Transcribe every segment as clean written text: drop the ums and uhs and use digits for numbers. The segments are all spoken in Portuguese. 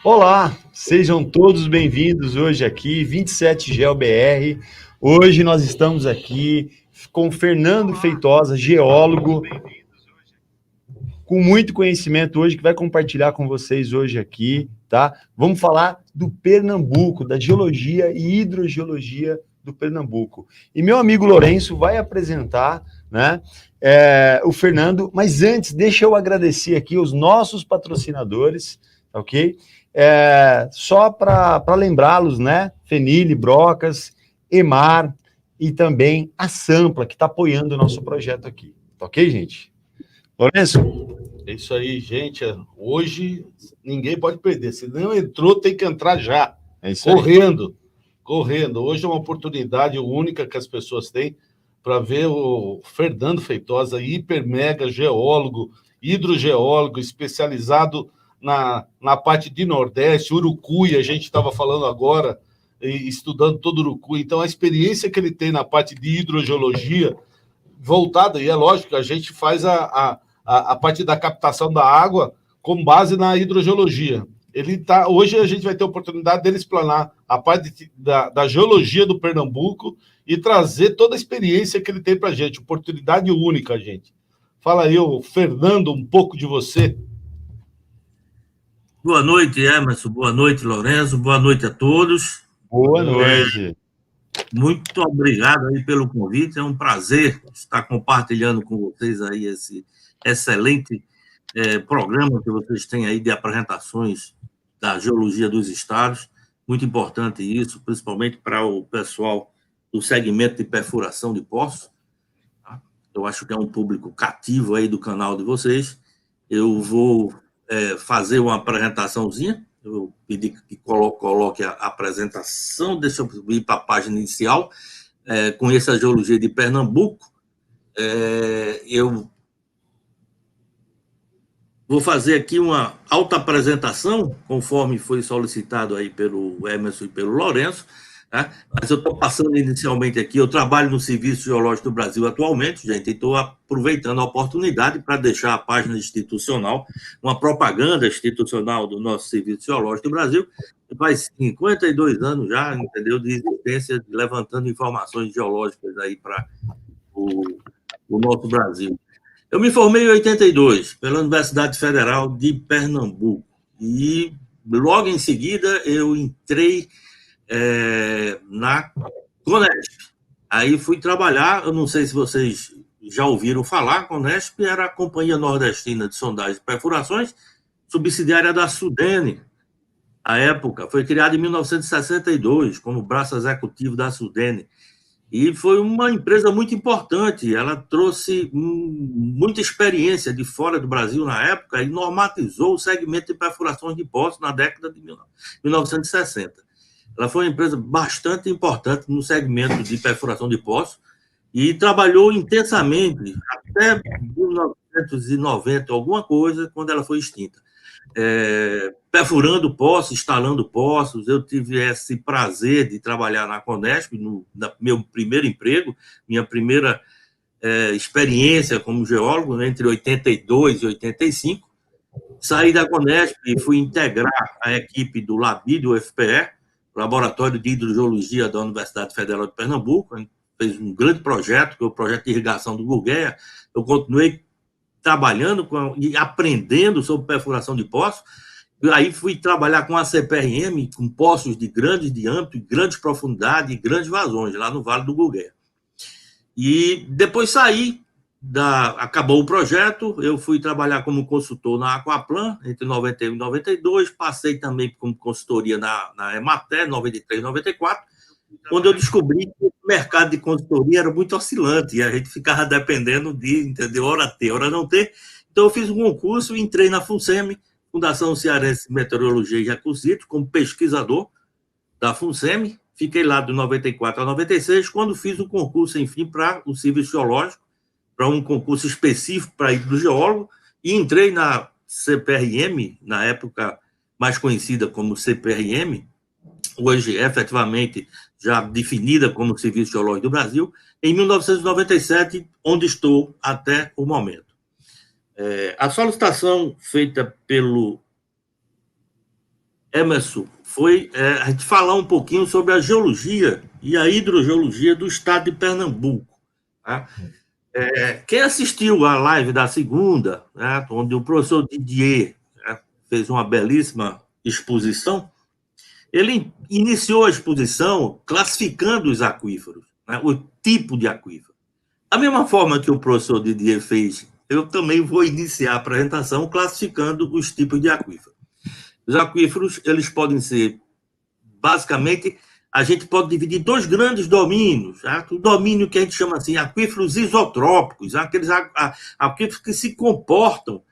Olá, sejam todos bem-vindos hoje aqui, 27 GeoBR. Hoje nós estamos aqui com Fernando Feitosa, geólogo, com muito conhecimento hoje, que vai compartilhar com vocês hoje aqui, tá? Vamos falar do Pernambuco, da geologia e hidrogeologia do Pernambuco. E meu amigo Lourenço vai apresentar, né, o Fernando, mas antes, deixa eu agradecer aqui os nossos patrocinadores, ok? Só para lembrá-los, né? Fenile, Brocas, Emar e também a Sampla, que está apoiando o nosso projeto aqui. Tá ok, gente? Lourenço? É isso aí, gente. Hoje ninguém pode perder. Se não entrou, tem que entrar já. É isso correndo, correndo. Hoje é uma oportunidade única que as pessoas têm para ver o Fernando Feitosa, hiper mega geólogo, hidrogeólogo, especializado na parte de Nordeste, Urucuí, a gente estava falando agora, estudando todo Urucuí. Então, a experiência que ele tem na parte de hidrogeologia, voltada, e é lógico, a gente faz a parte da captação da água com base na hidrogeologia. Hoje a gente vai ter a oportunidade dele explanar a parte da geologia do Pernambuco e trazer toda a experiência que ele tem para a gente. Oportunidade única, gente. Fala aí, Fernando, um pouco de você. Boa noite, Emerson. Boa noite, Lourenço. Boa noite a todos. Boa noite. Muito obrigado aí pelo convite. É um prazer estar compartilhando com vocês aí esse excelente programa que vocês têm aí de apresentações da geologia dos estados. Muito importante isso, principalmente para o pessoal do segmento de perfuração de poços. Eu acho que é um público cativo aí do canal de vocês. Eu vou fazer uma apresentaçãozinha. Eu pedi que coloque a apresentação. Deixa eu ir para a página inicial. Conheço a geologia de Pernambuco. Eu vou fazer aqui uma auto-apresentação, conforme foi solicitado aí pelo Emerson e pelo Lourenço, tá? Mas eu estou passando inicialmente aqui, eu trabalho no Serviço Geológico do Brasil atualmente, gente, e estou aproveitando a oportunidade para deixar a página institucional, uma propaganda institucional do nosso Serviço Geológico do Brasil, que faz 52 anos já, entendeu, de existência, levantando informações geológicas aí para o nosso Brasil. Eu me formei em 82 pela Universidade Federal de Pernambuco e logo em seguida eu entrei na Conesp. Aí fui trabalhar, eu não sei se vocês já ouviram falar, a Conesp era a Companhia Nordestina de Sondagens e Perfurações, subsidiária da Sudene. À época, foi criada em 1962 como braço executivo da Sudene. E foi uma empresa muito importante, ela trouxe muita experiência de fora do Brasil na época e normatizou o segmento de perfurações de poços na década de 1960. Ela foi uma empresa bastante importante no segmento de perfuração de poços e trabalhou intensamente até 1990, alguma coisa, quando ela foi extinta. Perfurando poços, instalando poços. Eu tive esse prazer de trabalhar na Conesp, no meu primeiro emprego, minha primeira experiência como geólogo, né, entre 82 e 85. Saí da Conesp e fui integrar a equipe do LABI, do UFPE, Laboratório de Hidrogeologia da Universidade Federal de Pernambuco. A gente fez um grande projeto, que é o projeto de irrigação do Gurgueia. Eu continuei trabalhando e aprendendo sobre perfuração de poços. Aí fui trabalhar com a CPRM, com poços de grande diâmetro, grande profundidade e grandes vazões, lá no Vale do Gurgueia. E depois saí, acabou o projeto, eu fui trabalhar como consultor na Aquaplan, entre 91 e 92, passei também como consultoria na Emater, 93 e 94, quando eu descobri que o mercado de consultoria era muito oscilante, e a gente ficava dependendo de, entendeu, hora ter, hora não ter. Então, eu fiz um concurso e entrei na FUNSEMI, Fundação Cearense de Meteorologia e Recursos, como pesquisador da FUNSEMI. Fiquei lá de 94 a 96, quando fiz o concurso, enfim, para o Serviço Geológico, para um concurso específico para hidrogeólogo, e entrei na CPRM, na época mais conhecida como CPRM, hoje efetivamente já definida como Serviço Geológico do Brasil, em 1997, onde estou até o momento. A solicitação feita pelo Emerson, foi a gente falar um pouquinho sobre a geologia e a hidrogeologia do estado de Pernambuco. Tá? Quem assistiu à live da segunda, né, onde o professor Didier, né, fez uma belíssima exposição, ele iniciou a exposição classificando os aquíferos, né, o tipo de aquífero. Da mesma forma que o professor Didier fez, eu também vou iniciar a apresentação classificando os tipos de aquífero. Os aquíferos, eles podem ser, basicamente, a gente pode dividir dois grandes domínios. Tá? O domínio que a gente chama assim, aquíferos isotrópicos, aqueles aquíferos que se comportam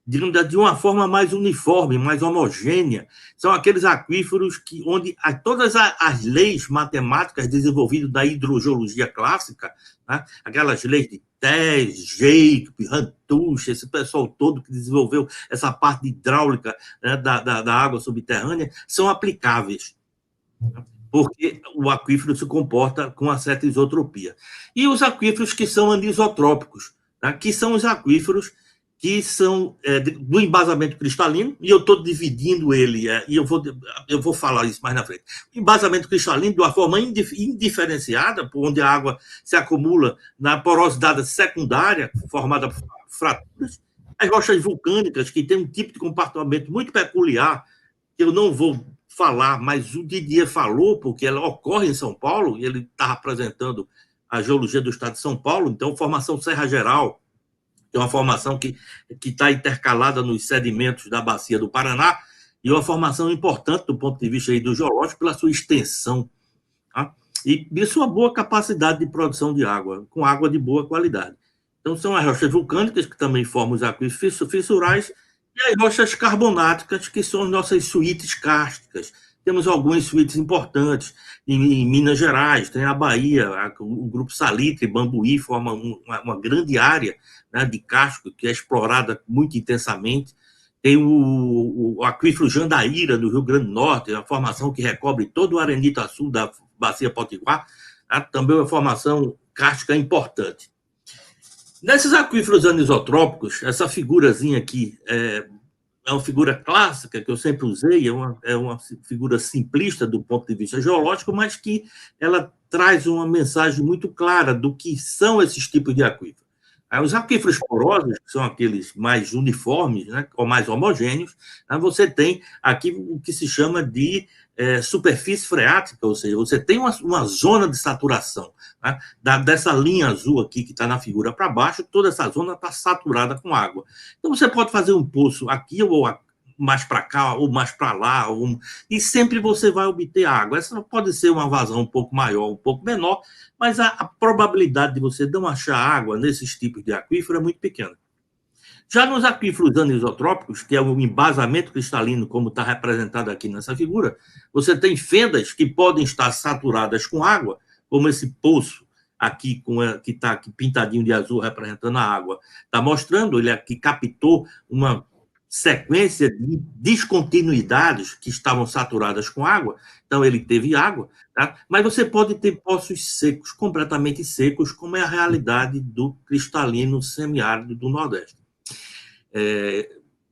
de uma forma mais uniforme, mais homogênea. São aqueles aquíferos onde todas as leis matemáticas desenvolvidas da hidrogeologia clássica, né? Aquelas leis de Tess, Jacob, Rantuch, esse pessoal todo que desenvolveu essa parte hidráulica, né, da água subterrânea, são aplicáveis, porque o aquífero se comporta com uma certa isotropia. E os aquíferos que são anisotrópicos, né, que são os aquíferos que são do embasamento cristalino, e eu estou dividindo ele, e eu vou falar isso mais na frente. O embasamento cristalino, de uma forma indiferenciada, por onde a água se acumula na porosidade secundária, formada por fraturas, as rochas vulcânicas, que têm um tipo de comportamento muito peculiar, que eu não vou falar, mas o Didier falou, porque ela ocorre em São Paulo, e ele está apresentando a geologia do estado de São Paulo, então, formação Serra Geral, que é uma formação que está intercalada nos sedimentos da bacia do Paraná, e uma formação importante do ponto de vista hidrogeológico pela sua extensão, tá? E sua boa capacidade de produção de água, com água de boa qualidade. Então, são as rochas vulcânicas, que também formam os aquíferos fissurais, e as rochas carbonáticas, que são as nossas suítes kársticas. Temos algumas suítes importantes em Minas Gerais, tem a Bahia, o grupo Salitre, Bambuí, forma uma grande área, né, de cárstico, que é explorada muito intensamente. Tem o aquífero Jandaíra, no Rio Grande do Norte, a formação que recobre todo o arenito sul da Bacia Potiguar, né, também uma formação kárstica importante. Nesses aquíferos anisotrópicos, essa figurazinha aqui é uma figura clássica que eu sempre usei, é uma figura simplista do ponto de vista geológico, mas que ela traz uma mensagem muito clara do que são esses tipos de aquíferos. Os aquíferos porosos, que são aqueles mais uniformes, né, ou mais homogêneos, você tem aqui o que se chama de superfície freática, ou seja, você tem uma zona de saturação, né, dessa linha azul aqui que está na figura para baixo, toda essa zona está saturada com água. Então, você pode fazer um poço aqui ou mais para cá, ou mais para lá, e sempre você vai obter água. Essa pode ser uma vazão um pouco maior, um pouco menor, mas a probabilidade de você não achar água nesses tipos de aquífero é muito pequena. Já nos aquíferos anisotrópicos, que é o embasamento cristalino, como está representado aqui nessa figura, você tem fendas que podem estar saturadas com água, como esse poço aqui, que está aqui pintadinho de azul, representando a água. Está mostrando, ele aqui captou uma sequência de descontinuidades que estavam saturadas com água, então ele teve água, tá? Mas você pode ter poços secos, completamente secos, como é a realidade do cristalino semiárido do Nordeste.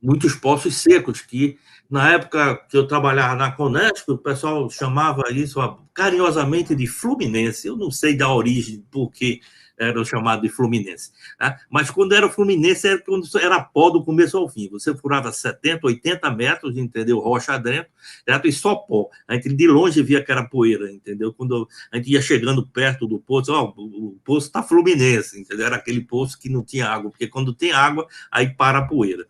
Muitos poços secos, que na época que eu trabalhava na Conesc, o pessoal chamava isso carinhosamente de Fluminense. Eu não sei da origem, porque era chamado de Fluminense. Tá? Mas quando era Fluminense, era quando era pó do começo ao fim. Você furava 70, 80 metros, entendeu? Rocha dentro, e só pó. A gente de longe via que era poeira, entendeu? Quando a gente ia chegando perto do poço, o poço está Fluminense, entendeu? Era aquele poço que não tinha água, porque quando tem água, aí para a poeira.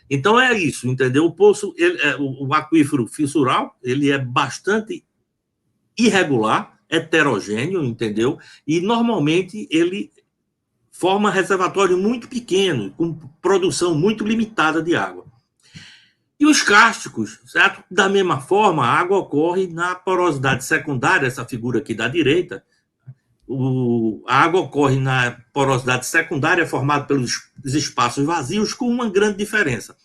Então é isso, entendeu? O poço, o aquífero fissural, ele é bastante irregular, heterogêneo, entendeu? E normalmente ele forma reservatório muito pequeno, com produção muito limitada de água. E os kársticos, certo? Da mesma forma, a água ocorre na porosidade secundária, essa figura aqui da direita. A água ocorre na porosidade secundária, formada pelos espaços vazios, com uma grande diferença.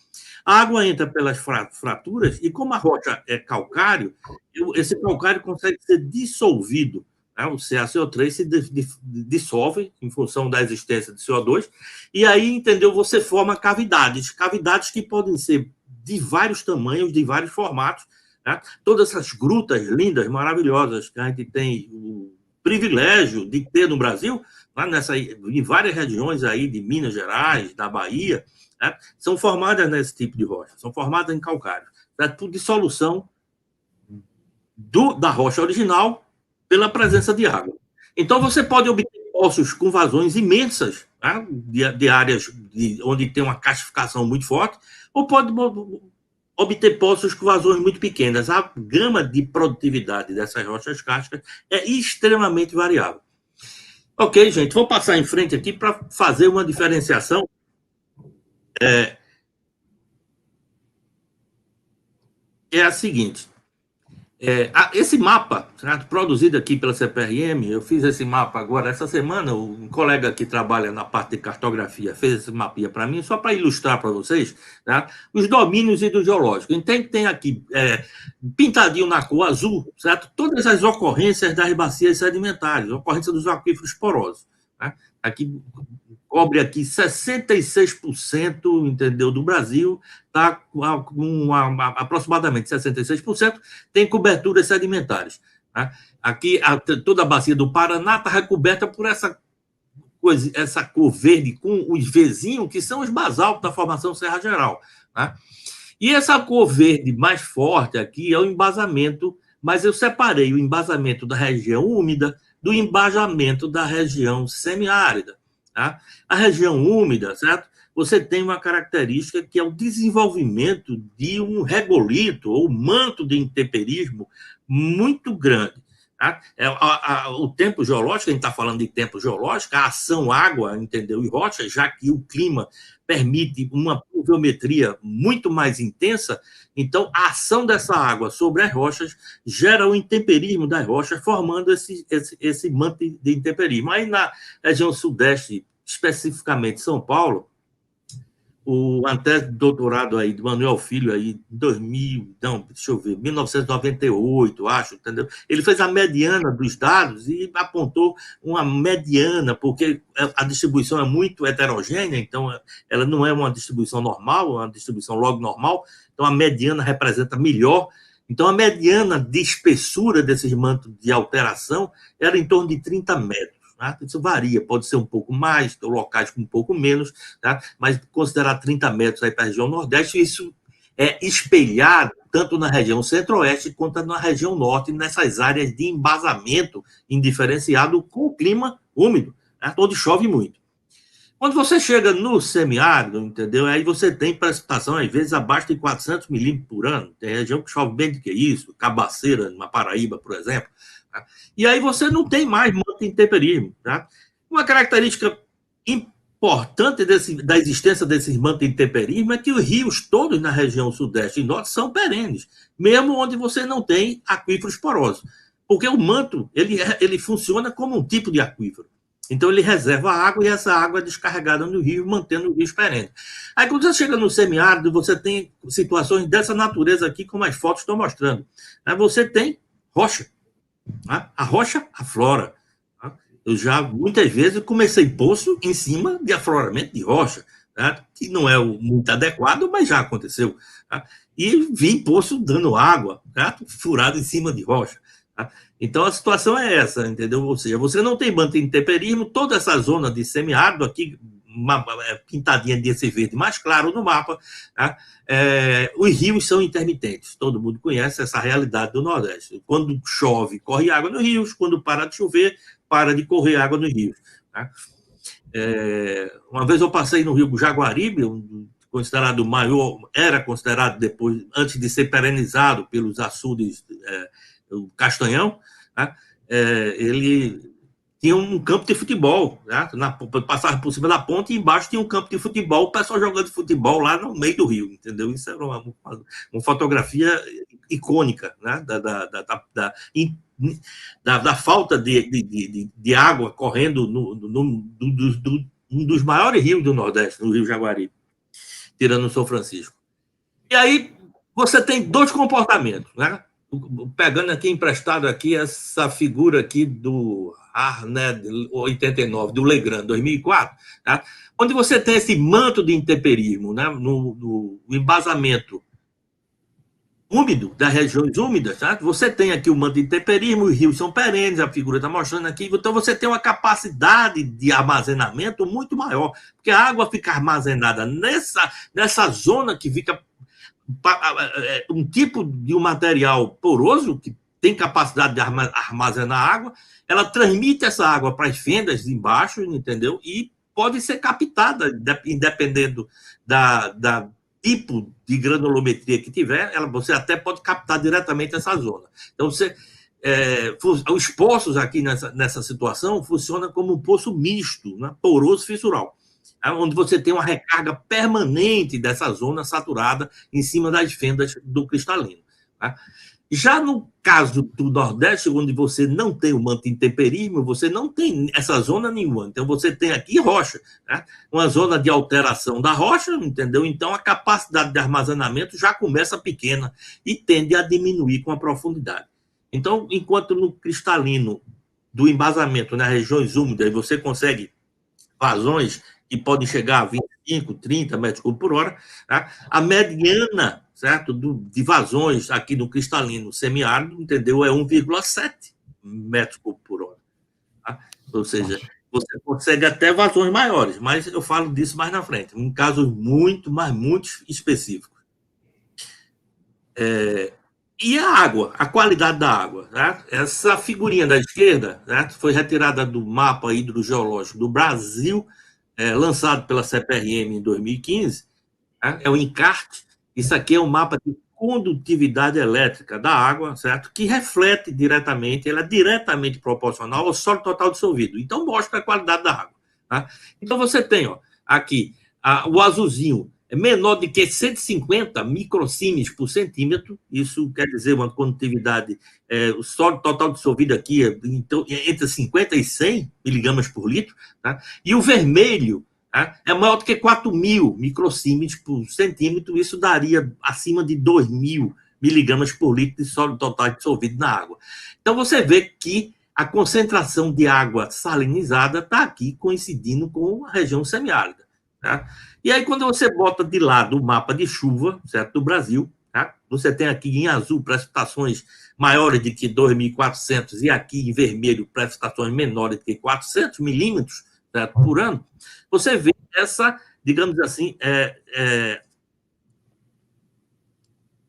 A água entra pelas fraturas e, como a rocha é calcário, esse calcário consegue ser dissolvido. Né? O CaCO3 se dissolve em função da existência de CO2, e aí, entendeu, você forma cavidades que podem ser de vários tamanhos, de vários formatos, né? Todas essas grutas lindas, maravilhosas, que a gente tem o privilégio de ter no Brasil, né? Em várias regiões aí de Minas Gerais, da Bahia, né? São formadas nesse tipo de rocha, são formadas em calcário. É tudo dissolução da rocha original pela presença de água. Então, você pode obter poços com vazões imensas, né, de áreas onde tem uma castificação muito forte, ou pode obter poços com vazões muito pequenas. A gama de produtividade dessas rochas cársticas é extremamente variável. Ok, gente, vou passar em frente aqui para fazer uma diferenciação. É a seguinte. Esse mapa, certo? Produzido aqui pela CPRM, eu fiz esse mapa agora essa semana, um colega que trabalha na parte de cartografia fez esse mapinha para mim, só para ilustrar para vocês, né? Os domínios hidrogeológicos. Então, tem aqui, pintadinho na cor azul, certo? Todas as ocorrências das bacias sedimentares, ocorrência dos aquíferos porosos. Né? Aqui cobre aqui 66%, entendeu, do Brasil, tá com aproximadamente 66%, tem coberturas sedimentares. Né? Aqui, toda a bacia do Paraná está recoberta por essa cor verde com os Vzinhos, que são os basaltos da formação Serra Geral. Né? E essa cor verde mais forte aqui é o embasamento, mas eu separei o embasamento da região úmida do embasamento da região semiárida. Tá? A região úmida, certo? Você tem uma característica que é o desenvolvimento de um regolito ou manto de intemperismo muito grande. Tá? O tempo geológico, a gente está falando de tempo geológico, a ação água, entendeu? E rocha, já que o clima permite uma pluviometria muito mais intensa, então a ação dessa água sobre as rochas gera o intemperismo das rochas, formando esse manto de intemperismo. Aí na região sudeste, especificamente São Paulo, a tese de doutorado aí do Manuel Filho aí, 1998, acho, entendeu? Ele fez a mediana dos dados e apontou uma mediana, porque a distribuição é muito heterogênea, então ela não é uma distribuição normal, é uma distribuição log normal, então a mediana representa melhor. Então a mediana de espessura desses mantos de alteração era em torno de 30 metros. Tá? Isso varia, pode ser um pouco mais, locais com um pouco menos, tá? Mas considerar 30 metros aí para a região Nordeste, isso é espelhado tanto na região Centro-Oeste quanto na região Norte, nessas áreas de embasamento indiferenciado com o clima úmido, tá? Onde chove muito. Quando você chega no semiárido, entendeu? Aí você tem precipitação, às vezes, abaixo de 400 milímetros por ano. Tem região que chove bem do que isso, Cabaceira, na Paraíba, por exemplo. Tá? E aí você não tem mais manto de intemperismo. Tá? Uma característica importante da existência desses mantos de intemperismo é que os rios todos na região sudeste e norte são perenes, mesmo onde você não tem aquíferos porosos. Porque o manto ele funciona como um tipo de aquífero. Então, ele reserva a água e essa água é descarregada no rio, mantendo o rio perene. Aí, quando você chega no semiárido, você tem situações dessa natureza aqui, como as fotos estão mostrando. Aí você tem rocha. A rocha aflora. Eu já, muitas vezes, comecei poço em cima de afloramento de rocha, que não é muito adequado, mas já aconteceu. E vi poço dando água, furado em cima de rocha. Então, a situação é essa, entendeu? Ou seja, você não tem manto de intemperismo, toda essa zona de semiárido aqui, pintadinha desse verde mais claro no mapa, tá? Os rios são intermitentes, todo mundo conhece essa realidade do Nordeste. Quando chove, corre água nos rios, quando para de chover, para de correr água nos rios. Tá? Uma vez eu passei no rio Jaguaribe, considerado maior, era considerado depois, antes de ser perenizado pelos açudes, o Castanhão, né? Ele tinha um campo de futebol, né? Passava por cima da ponte e embaixo tinha um campo de futebol, o pessoal jogando futebol lá no meio do rio, entendeu? Isso era uma fotografia icônica, né? Da falta de água correndo um dos maiores rios do Nordeste, no Rio Jaguaribe, tirando o São Francisco. E aí você tem dois comportamentos, né? Pegando aqui emprestado aqui essa figura aqui do Arned 89, do Legrand 2004, tá? Onde você tem esse manto de intemperismo, né? no embasamento úmido, das regiões úmidas, tá? Você tem aqui o manto de temperismo, os rios são perenes, a figura está mostrando aqui, então você tem uma capacidade de armazenamento muito maior, porque a água fica armazenada nessa zona que fica um tipo de um material poroso, que tem capacidade de armazenar água, ela transmite essa água para as fendas de embaixo, entendeu? E pode ser captada, dependendo da tipo de granulometria que tiver, você até pode captar diretamente essa zona. Então, os poços aqui nessa situação funcionam como um poço misto, né? Poroso fissural, onde você tem uma recarga permanente dessa zona saturada em cima das fendas do cristalino. Tá? Já no caso do Nordeste, onde você não tem o manto intemperismo, você não tem essa zona nenhuma. Então, você tem aqui rocha, né? Uma zona de alteração da rocha, entendeu? Então, a capacidade de armazenamento já começa pequena e tende a diminuir com a profundidade. Então, enquanto no cristalino do embasamento nas regiões úmidas, você consegue vazões que podem chegar a 25, 30 metros cúbicos por hora, tá? A mediana, certo, de vazões aqui no cristalino semiárido, entendeu? É 1,7 metros cúbicos por hora. Tá? Ou seja, você consegue até vazões maiores, mas eu falo disso mais na frente, em casos muito específicos. E a água, a qualidade da água. Né? Essa figurinha da esquerda, né, foi retirada do mapa hidrogeológico do Brasil, lançado pela CPRM em 2015, né? É o encarte. Isso aqui é um mapa de condutividade elétrica da água, certo? Que reflete diretamente, ela é diretamente proporcional ao sólido total dissolvido. Então, mostra a qualidade da água. Tá? Então, você tem aqui o azulzinho, é menor do que 150 microsiemens por centímetro, isso quer dizer uma condutividade, o sólido total dissolvido aqui então, entre 50 e 100 miligramas por litro, tá? E o vermelho, tá? É maior do que 4.000 microsiemens por centímetro, isso daria acima de 2.000 miligramas por litro de sólido total dissolvido na água. Então você vê que a concentração de água salinizada está aqui coincidindo com a região semiárida. Tá? E aí, quando você bota de lado o mapa de chuva, certo, do Brasil, tá? Você tem aqui em azul precipitações maiores de que 2.400 e aqui em vermelho precipitações menores de que 400 milímetros, certo, por ano. Você vê essa, digamos assim,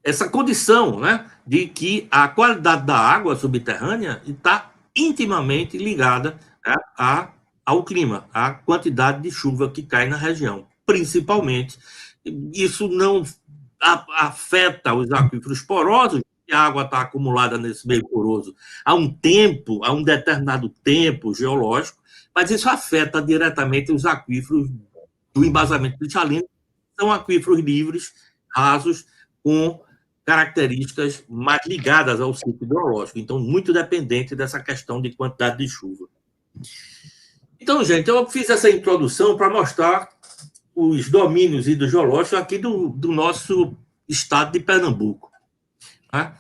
essa condição, né, de que a qualidade da água subterrânea está intimamente ligada, né, ao clima, à quantidade de chuva que cai na região, principalmente. Isso não afeta os aquíferos porosos, a água está acumulada nesse meio poroso há um determinado tempo geológico, mas isso afeta diretamente os aquíferos do embasamento cristalino, são aquíferos livres, rasos, com características mais ligadas ao ciclo hidrológico, então muito dependente dessa questão de quantidade de chuva. Então, gente, eu fiz essa introdução para mostrar os domínios hidrogeológicos aqui do nosso estado de Pernambuco. Tá?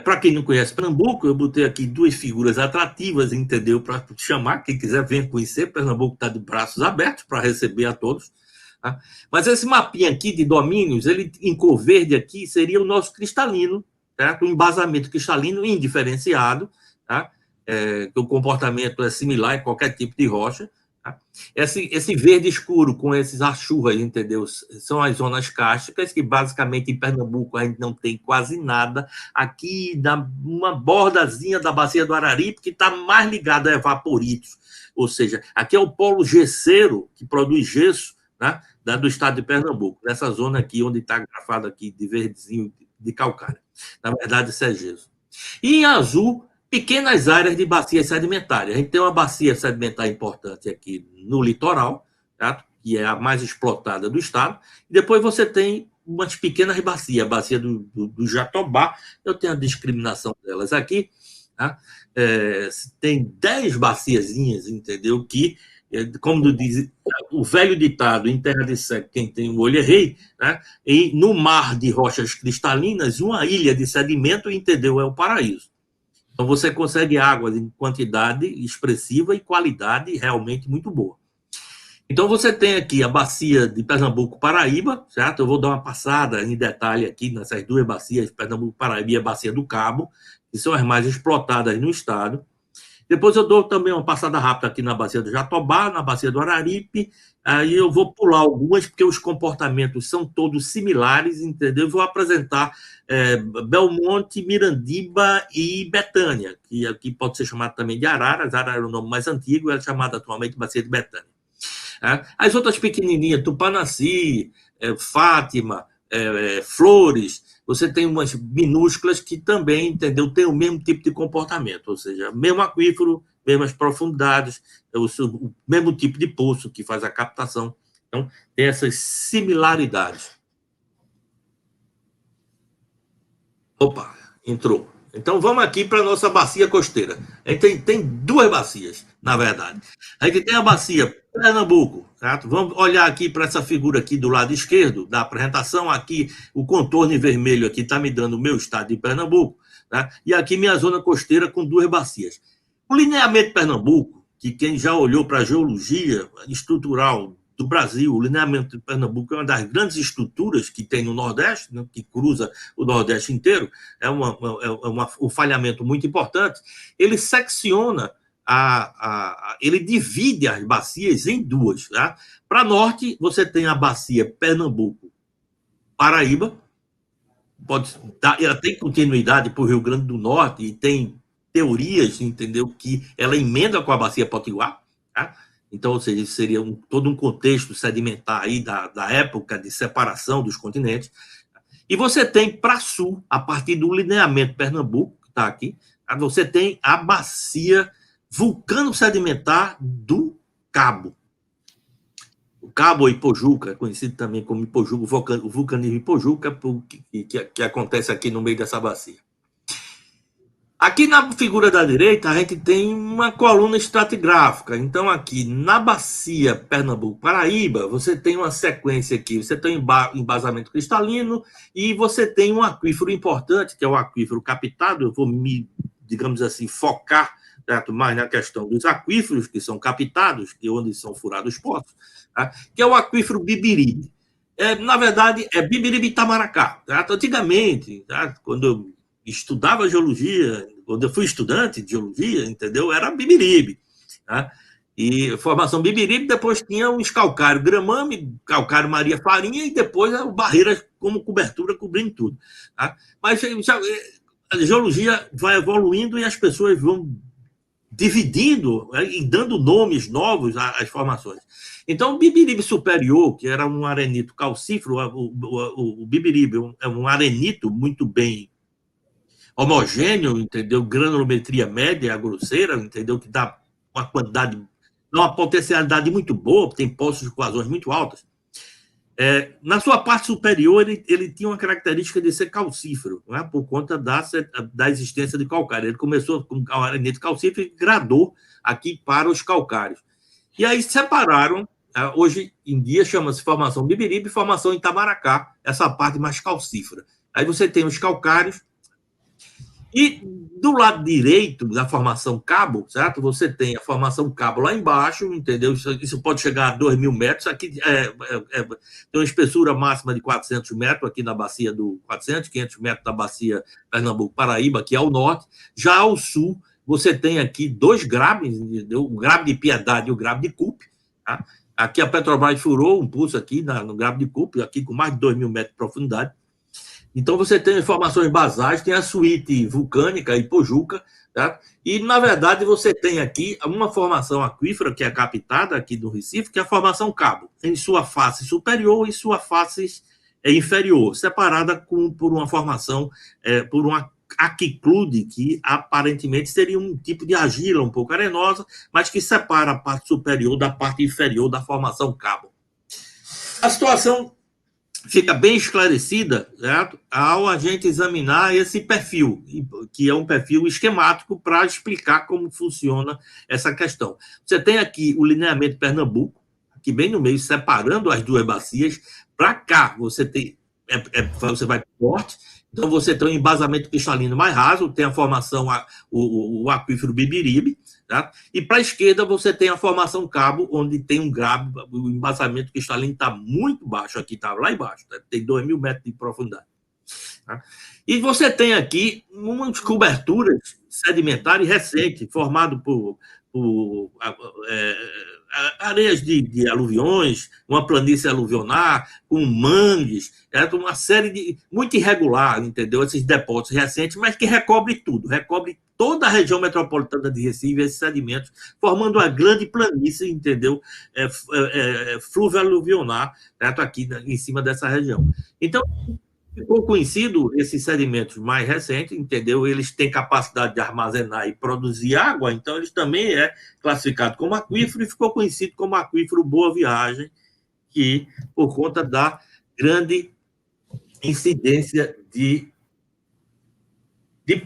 Para quem não conhece Pernambuco, eu botei aqui duas figuras atrativas, entendeu? Para chamar, quem quiser vir conhecer, Pernambuco está de braços abertos para receber a todos. Tá? Mas esse mapinha aqui de domínios, ele em cor verde aqui, seria o nosso cristalino, certo? O embasamento cristalino indiferenciado, tá? Que o comportamento é similar em qualquer tipo de rocha. Tá? Esse verde escuro com esses achurras, entendeu? São as zonas kársticas, que basicamente em Pernambuco a gente não tem quase nada. Aqui, uma bordazinha da bacia do Araripe, que está mais ligada a evaporitos. Ou seja, aqui é o polo gesseiro, que produz gesso, né, do estado de Pernambuco, nessa zona aqui, onde está grafado aqui de verdezinho de calcário. Na verdade, isso é gesso. E em azul, pequenas áreas de bacias sedimentárias. A gente tem uma bacia sedimentar importante aqui no litoral, tá? Que é a mais explotada do estado, e depois você tem umas pequenas bacias, a bacia do Jatobá, eu tenho a discriminação delas aqui, tá? Tem 10 baciazinhas, entendeu? Que, como diz o velho ditado, em terra de seco, quem tem o olho é rei, né? E no mar de rochas cristalinas, uma ilha de sedimento, entendeu? É o paraíso. Então, você consegue água em quantidade expressiva e qualidade realmente muito boa. Então, você tem aqui a bacia de Pernambuco-Paraíba, certo? Eu vou dar uma passada em detalhe aqui nessas duas bacias, Pernambuco-Paraíba e a bacia do Cabo, que são as mais explotadas no estado. Depois eu dou também uma passada rápida aqui na bacia do Jatobá, na bacia do Araripe. Aí eu vou pular algumas, porque os comportamentos são todos similares, entendeu? Eu vou apresentar Belmonte, Mirandiba e Betânia, que aqui pode ser chamado também de Araras. Araras é o nome mais antigo, é chamada atualmente de bacia de Betânia. As outras pequenininhas, Tupanaci, Fátima, Flores, você tem umas minúsculas que também, entendeu, tem o mesmo tipo de comportamento, ou seja, mesmo aquífero, mesmas profundidades, o mesmo tipo de poço que faz a captação. Então, tem essas similaridades. Opa, entrou. Então, vamos aqui para a nossa bacia costeira. A gente tem duas bacias, na verdade. A gente tem a bacia Pernambuco, certo? Vamos olhar aqui para essa figura aqui do lado esquerdo da apresentação. Aqui, o contorno em vermelho aqui está me dando o meu estado de Pernambuco, tá? E aqui minha zona costeira com duas bacias. O lineamento Pernambuco, que quem já olhou para a geologia estrutural do Brasil, o lineamento de Pernambuco é uma das grandes estruturas que tem no Nordeste, né, que cruza o Nordeste inteiro, um falhamento muito importante. Ele secciona, ele divide as bacias em duas. Tá? Para norte, você tem a bacia Pernambuco-Paraíba, ela tem continuidade para o Rio Grande do Norte e tem teorias, entendeu, que ela emenda com a bacia Potiguar, tá? Então, ou seja, seria todo um contexto sedimentar aí da época de separação dos continentes. E você tem para sul, a partir do lineamento Pernambuco, que está aqui, você tem a bacia vulcano-sedimentar do Cabo. O Cabo Ipojuca, conhecido também como Ipojuca, o vulcanismo Ipojuca, que acontece aqui no meio dessa bacia. Aqui na figura da direita, a gente tem uma coluna estratigráfica. Então, aqui na bacia Pernambuco-Paraíba, você tem uma sequência aqui. Você tem embasamento cristalino e você tem um aquífero importante, que é o aquífero captado. Eu vou me, digamos assim, focar, certo, mais na questão dos aquíferos que são captados, que é onde são furados os poços, tá? Que é o aquífero Bibiribe. Na verdade, é Bibiribe-Itamaracá. Certo? Antigamente, tá? Quando eu estudava geologia, quando eu fui estudante de geologia, entendeu? Era Bibiribe, tá? E formação Bibiribe, depois tinha os calcário Gramame, calcário Maria Farinha e depois barreiras como cobertura cobrindo tudo, tá? Mas a geologia vai evoluindo e as pessoas vão dividindo, né, e dando nomes novos às formações. Então, o Bibiribe superior, que era um arenito calcífero, o Bibiribe é um arenito muito bem homogêneo, entendeu? Granulometria média, grosseira, entendeu? Que dá uma quantidade, uma potencialidade muito boa, tem poços de vazões muito altas. Na sua parte superior, ele tinha uma característica de ser calcífero, né? Por conta da existência de calcário. Ele começou com arenito calcífero e gradou aqui para os calcários. E aí separaram, hoje em dia chama-se formação Bibiribe e formação Itamaracá, essa parte mais calcífera. Aí você tem os calcários. E do lado direito da formação Cabo, certo? Você tem a formação Cabo lá embaixo, entendeu? Isso pode chegar a 2.000 metros. Aqui tem uma espessura máxima de 400 metros, aqui na bacia do 400, 500 metros da bacia Pernambuco-Paraíba, que é ao norte. Já ao sul, você tem aqui dois grabes, entendeu? O grabe de Piedade e o grabe de Cupe. Tá? Aqui a Petrobras furou um pulso aqui no grabe de Cupe, aqui com mais de 2.000 metros de profundidade. Então, você tem informações basais, tem a suíte vulcânica, Ipojuca, tá? E, na verdade, você tem aqui uma formação aquífera que é captada aqui do Recife, que é a formação Cabo, em sua face superior e sua face inferior, separada por uma formação, por uma aquiclude, que aparentemente seria um tipo de argila um pouco arenosa, mas que separa a parte superior da parte inferior da formação Cabo. A situação fica bem esclarecida, certo? Ao a gente examinar esse perfil, que é um perfil esquemático para explicar como funciona essa questão. Você tem aqui o lineamento Pernambuco, aqui bem no meio, separando as duas bacias. Para cá, você tem, você vai para o norte, então você tem um embasamento cristalino mais raso, tem a formação, o aquífero Bibiribe, Tá? E para a esquerda você tem a formação cabo, onde tem um grave, o embasamento cristalino está muito baixo, aqui está lá embaixo, tá? Tem 2.000 metros de profundidade. Tá? E você tem aqui umas coberturas sedimentares recentes, formado por areias de aluviões, uma planície aluvionar, com mangues, uma série de... muito irregular, entendeu? Esses depósitos recentes, mas que recobre tudo, recobre toda a região metropolitana de Recife, esses sedimentos, formando uma grande planície, entendeu? Fluvio-aluvionar, certo? Aqui em cima dessa região. Então, ficou conhecido esses sedimentos mais recentes, entendeu? Eles têm capacidade de armazenar e produzir água, então eles também classificado como aquífero e ficou conhecido como aquífero Boa Viagem, que por conta da grande incidência de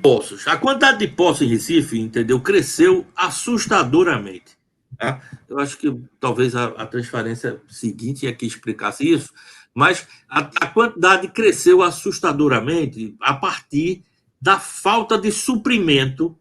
poços. A quantidade de poços em Recife, entendeu? Cresceu assustadoramente. Tá? Eu acho que talvez a transferência seguinte aqui explicasse isso, mas a quantidade cresceu assustadoramente a partir da falta de suprimento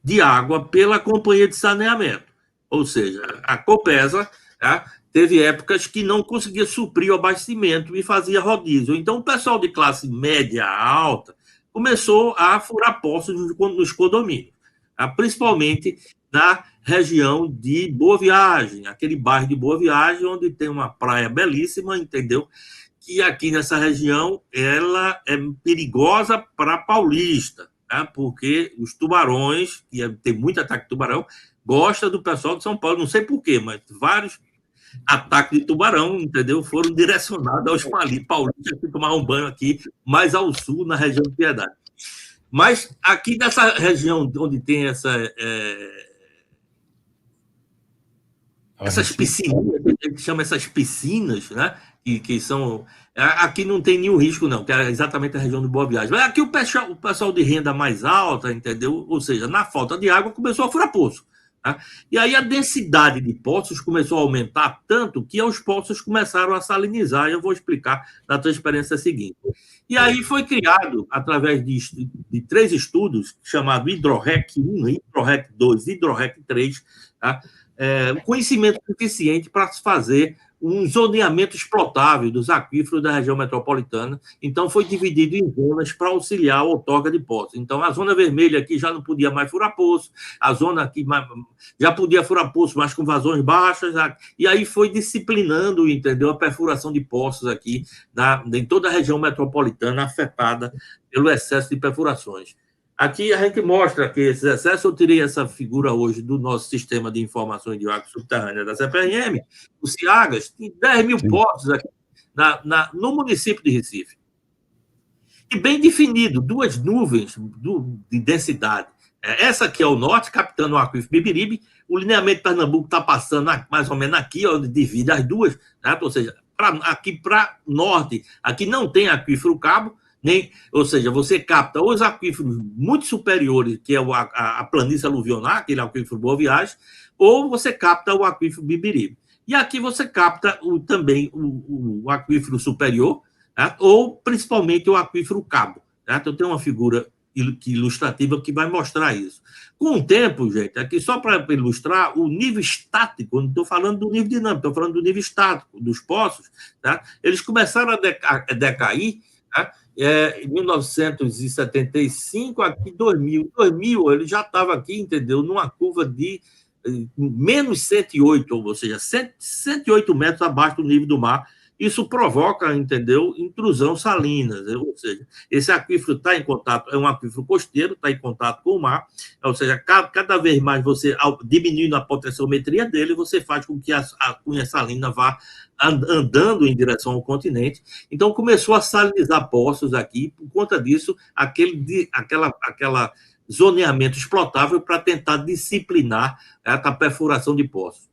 de água pela companhia de saneamento. Ou seja, a Copesa, tá, teve épocas que não conseguia suprir o abastecimento e fazia rodízio. Então, o pessoal de classe média alta começou a furar poços nos condomínios, tá, principalmente na região de Boa Viagem, aquele bairro de Boa Viagem, onde tem uma praia belíssima, entendeu? Que aqui nessa região ela é perigosa para paulista, tá? Porque os tubarões, que tem muito ataque de tubarão, gosta do pessoal de São Paulo, não sei porquê, mas vários ataques de tubarão, entendeu? Foram direcionados aos paulistas que tomaram banho aqui, mais ao sul, na região de Piedade. Mas aqui nessa região onde tem essas piscinas, a gente chama essas piscinas, né? Que são... Aqui não tem nenhum risco, não, que é exatamente a região de Boa Viagem. Mas aqui o pessoal de renda mais alta, entendeu? Ou seja, na falta de água, começou a furar poço. Tá? E aí a densidade de poços começou a aumentar tanto que os poços começaram a salinizar, e eu vou explicar na transparência seguinte. E aí foi criado, através de 3 estudos, chamado HidroRec 1, HidroRec 2 e HidroRec 3, tá? Conhecimento suficiente para se fazer um zoneamento explotável dos aquíferos da região metropolitana. Então, foi dividido em zonas para auxiliar a outorga de poços. Então, a zona vermelha aqui já não podia mais furar poço, a zona aqui já podia furar poço, mas com vazões baixas, e aí foi disciplinando, entendeu, a perfuração de poços aqui em toda a região metropolitana afetada pelo excesso de perfurações. Aqui a gente mostra que esses excessos, eu tirei essa figura hoje do nosso sistema de informações de água subterrânea da CPRM, o Ciagas, tem 10.000 poços aqui no município de Recife. E bem definido, 2 nuvens de densidade. Essa aqui é o norte, captando o aquífero Bibiribe, o lineamento de Pernambuco está passando mais ou menos aqui, onde divide as duas, né? Ou seja, aqui para norte, aqui não tem aquífero Cabo, ou seja, você capta os aquíferos muito superiores, que é a planície aluvionar, aquele aquífero Boa Viagem, ou você capta o aquífero Bibiribe. E aqui você capta também o aquífero superior, tá? Ou principalmente o aquífero Cabo. Tá? Então tem uma figura ilustrativa que vai mostrar isso. Com o tempo, gente, aqui só para ilustrar o nível estático, não estou falando do nível dinâmico, estou falando do nível estático dos poços, tá? Eles começaram a decair, tá? Em 1975, aqui 2000 ele já estava aqui, entendeu, numa curva de menos 108, ou seja, 108 metros abaixo do nível do mar. Isso provoca, entendeu, intrusão salina, ou seja, esse aquífero está em contato, é um aquífero costeiro, está em contato com o mar, ou seja, cada vez mais você, diminuindo a potenciometria dele, você faz com que a cunha salina vá andando em direção ao continente. Então, começou a salinizar poços aqui, por conta disso, aquela zoneamento explotável para tentar disciplinar a perfuração de poços.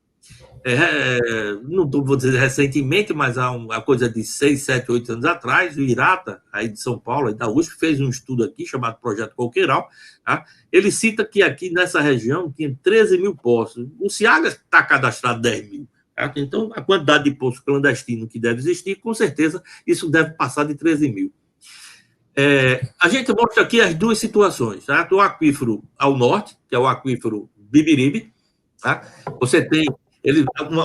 Não vou dizer recentemente, mas há uma coisa de 6, 7, 8 anos atrás, o Irata, aí de São Paulo, aí da USP, fez um estudo aqui chamado Projeto Coqueiral. Tá? Ele cita que aqui nessa região tinha 13.000 poços. O Ciagas está cadastrado 10.000. Tá? Então, a quantidade de poços clandestinos que deve existir, com certeza, isso deve passar de 13.000. A gente mostra aqui as 2 situações. Tá? O aquífero ao norte, que é o aquífero Bibiribe, tá? Você tem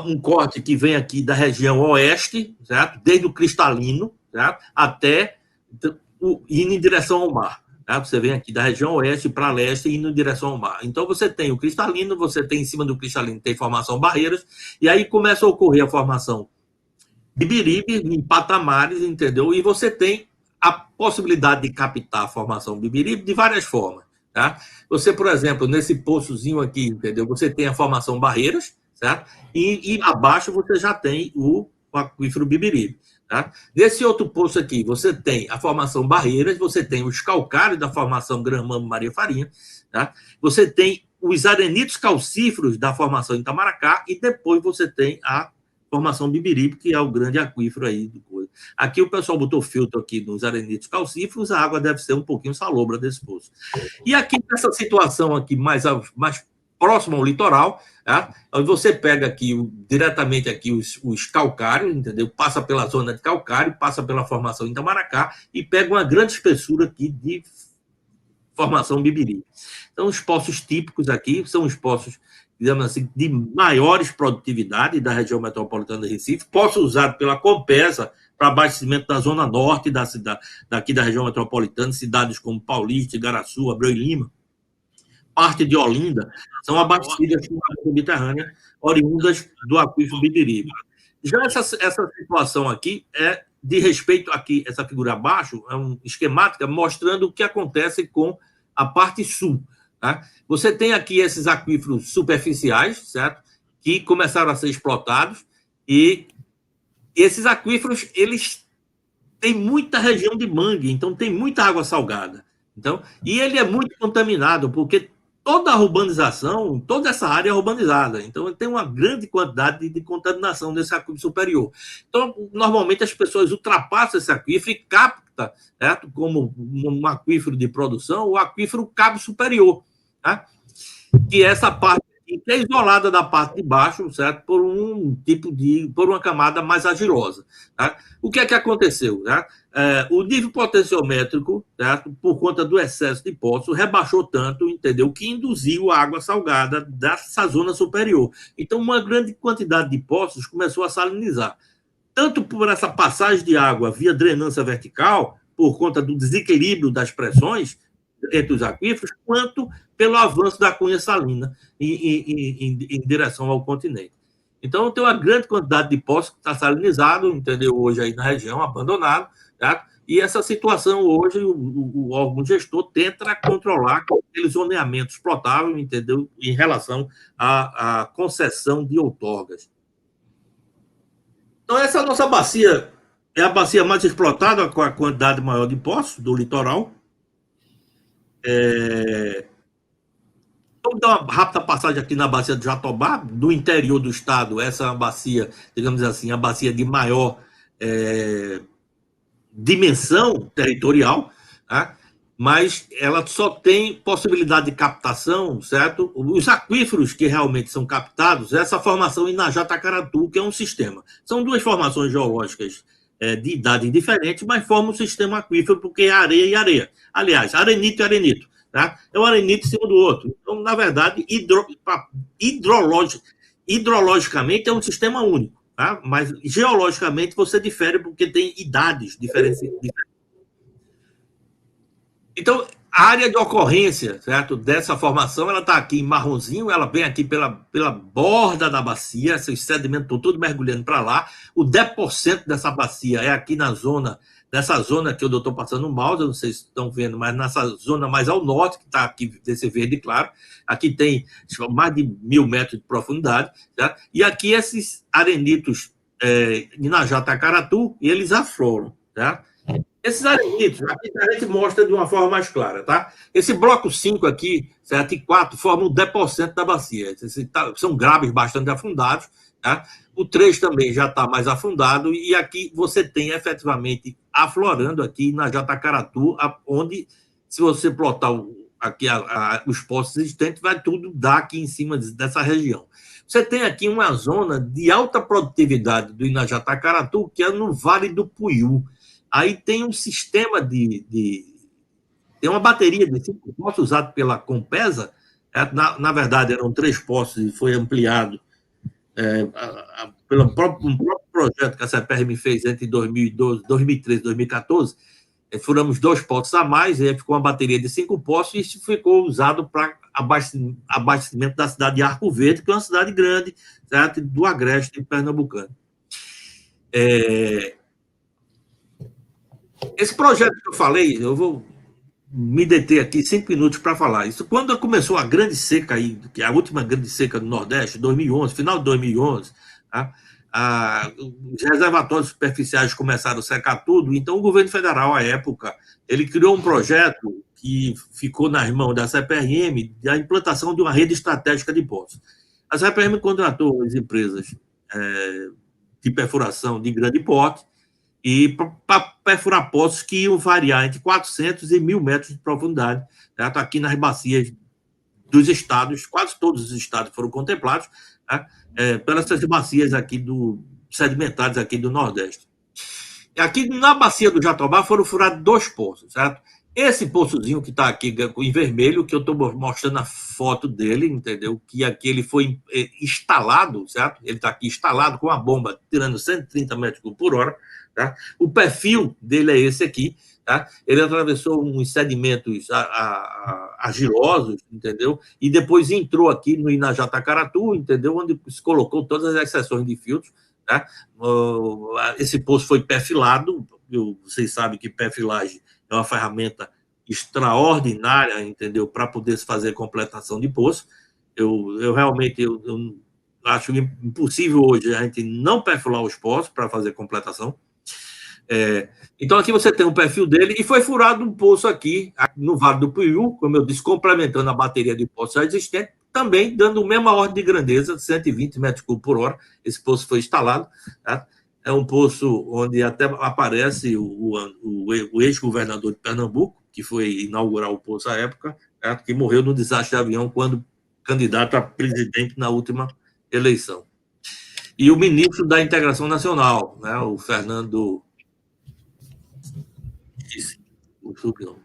um corte que vem aqui da região oeste, certo? Desde o cristalino, certo? Até indo em direção ao mar. Tá? Você vem aqui da região oeste para leste e indo em direção ao mar. Então você tem o cristalino, você tem em cima do cristalino tem formação barreiras, e aí começa a ocorrer a formação Bibiribe em patamares, entendeu? E você tem a possibilidade de captar a formação Bibiribe de várias formas. Tá? Você, por exemplo, nesse poçozinho aqui, entendeu? Você tem a formação barreiras, certo? E abaixo você já tem o aquífero Bibiribe. Tá? Nesse outro poço aqui, você tem a formação barreiras, você tem os calcários da formação Gramame Maria Farinha, tá? Você tem os arenitos calcíferos da formação Itamaracá e depois você tem a formação Bibiribe, que é o grande aquífero aí do coisa. Aqui o pessoal botou filtro aqui nos arenitos calcíferos, a água deve ser um pouquinho salobra desse poço. E aqui nessa situação aqui mais próximo ao litoral, tá? Você pega aqui diretamente aqui os calcários, entendeu? Passa pela zona de calcário, passa pela formação Itamaracá e pega uma grande espessura aqui de formação Bibiribe. Então, os poços típicos aqui são os poços, digamos assim, de maiores produtividade da região metropolitana de Recife, poço usado pela Compesa para abastecimento da zona norte da cidade, daqui da região metropolitana, cidades como Paulista, Igaraçu, Abreu e Lima, parte de Olinda, são abastecidas com água subterrânea oriundas do aquífero Bibiribe. Já essa situação aqui é de respeito aqui, essa figura abaixo, é uma esquemática mostrando o que acontece com a parte sul. Tá? Você tem aqui esses aquíferos superficiais, certo? Que começaram a ser explotados, e esses aquíferos, eles têm muita região de mangue, então tem muita água salgada. Então, e ele é muito contaminado, porque toda a urbanização, toda essa área é urbanizada. Então, tem uma grande quantidade de contaminação desse aquífero superior. Então, normalmente, as pessoas ultrapassam esse aquífero e captam, certo? Como um aquífero de produção, o aquífero cabo superior, tá? Que é essa parte que é isolada da parte de baixo, certo? Por uma camada mais argilosa. Tá? O que é que aconteceu? Tá? O nível potenciométrico, certo? Por conta do excesso de poços, rebaixou tanto, entendeu? Que induziu a água salgada dessa zona superior. Então, uma grande quantidade de poços começou a salinizar. Tanto por essa passagem de água via drenância vertical, por conta do desequilíbrio das pressões entre os aquíferos, quanto pelo avanço da cunha salina em direção ao continente. Então, tem uma grande quantidade de poços que está salinizado, entendeu? Hoje aí na região, abandonado, tá? E essa situação hoje, o órgão gestor tenta controlar com aqueles zoneamentos explotáveis, entendeu? Em relação à concessão de outorgas. Então, essa nossa bacia é a bacia mais explotada, com a quantidade maior de poços do litoral. Vamos dar uma rápida passagem aqui na bacia do Jatobá, do interior do estado. Essa é uma bacia, digamos assim, a bacia de maior dimensão territorial, tá? Mas ela só tem possibilidade de captação, certo? Os aquíferos que realmente são captados, essa formação Inajá-Tacaratu, que é um sistema. São duas formações geológicas de idade diferente, mas formam um sistema aquífero, porque é areia e areia. Aliás, arenito e arenito. Tá? É um arenito em cima do outro. Então, na verdade, hidrologicamente é um sistema único. Tá? Mas geologicamente você difere porque tem idades diferentes. Então, a área de ocorrência, certo, dessa formação, ela está aqui em marronzinho, ela vem aqui pela borda da bacia, esses sedimentos estão todos mergulhando para lá. O 10% dessa bacia é aqui nessa zona que eu estou passando o mouse, eu não sei se estão vendo, mas nessa zona mais ao norte, que está aqui desse verde claro, aqui tem mais de 1.000 metros de profundidade, certo? E aqui esses arenitos Inajá-Tacaratu, eles afloram, certo? Esses arenitos, aqui a gente mostra de uma forma mais clara, tá? Esse bloco 5 aqui, certo? E 4 formam 10% da bacia. São graves bastante afundados, tá? O 3 também já está mais afundado, e aqui você tem efetivamente aflorando aqui na Jatacaratu, onde, se você plotar aqui os poços existentes, vai tudo dar aqui em cima dessa região. Você tem aqui uma zona de alta produtividade do Inajá-Tacaratu, que é no Vale do Puiú. Aí tem um sistema tem uma bateria de 5 poços usado pela Compesa, Na verdade, eram 3 poços e foi ampliado pelo próprio projeto que a CPRM fez entre 2012, 2013 e 2014. Furamos 2 poços a mais, e aí ficou uma bateria de 5 poços, e isso ficou usado para abastecimento da cidade de Arco Verde, que é uma cidade grande, certo? Do agreste pernambucano. Esse projeto que eu falei, eu vou me deter aqui 5 minutos para falar isso. Quando começou a grande seca aí, que é a última grande seca do Nordeste, 2011, final de 2011, tá? Os reservatórios superficiais começaram a secar tudo, então o governo federal, à época, ele criou um projeto que ficou nas mãos da CPRM, da implantação de uma rede estratégica de poços. A CPRM contratou as empresas de perfuração de grande porte, e para perfurar poços que iam variar entre 400 e 1.000 metros de profundidade, certo? Aqui nas bacias dos estados, quase todos os estados foram contemplados, tá? Pelas bacias aqui sedimentares aqui do Nordeste. Aqui na bacia do Jatobá foram furados 2 poços, certo? Esse poçozinho que está aqui em vermelho, que eu estou mostrando a foto dele, entendeu? Que aqui ele foi instalado, certo? Ele está aqui instalado com a bomba tirando 130 metros por hora. Tá? O perfil dele é esse aqui. Tá? Ele atravessou uns sedimentos argilosos, entendeu? E depois entrou aqui no Inajá-Tacaratu, entendeu? Onde se colocou todas as seções de filtros. Tá? Esse poço foi perfilado. Vocês sabem que perfilagem é uma ferramenta extraordinária, entendeu? Para poder se fazer completação de poço. Eu realmente acho impossível hoje a gente não perfilar os poços para fazer completação. Então aqui você tem o perfil dele, e foi furado um poço aqui no Vale do Puiú, como eu disse, complementando a bateria de poços já existente, também dando a mesma ordem de grandeza, 120 metros por hora. Esse poço foi instalado, tá? É um poço onde até aparece o ex-governador de Pernambuco, que foi inaugurar o poço à época, tá? Que morreu no desastre de avião quando candidato a presidente na última eleição. E o ministro da Integração Nacional, né, o Fernando... O sobrenome.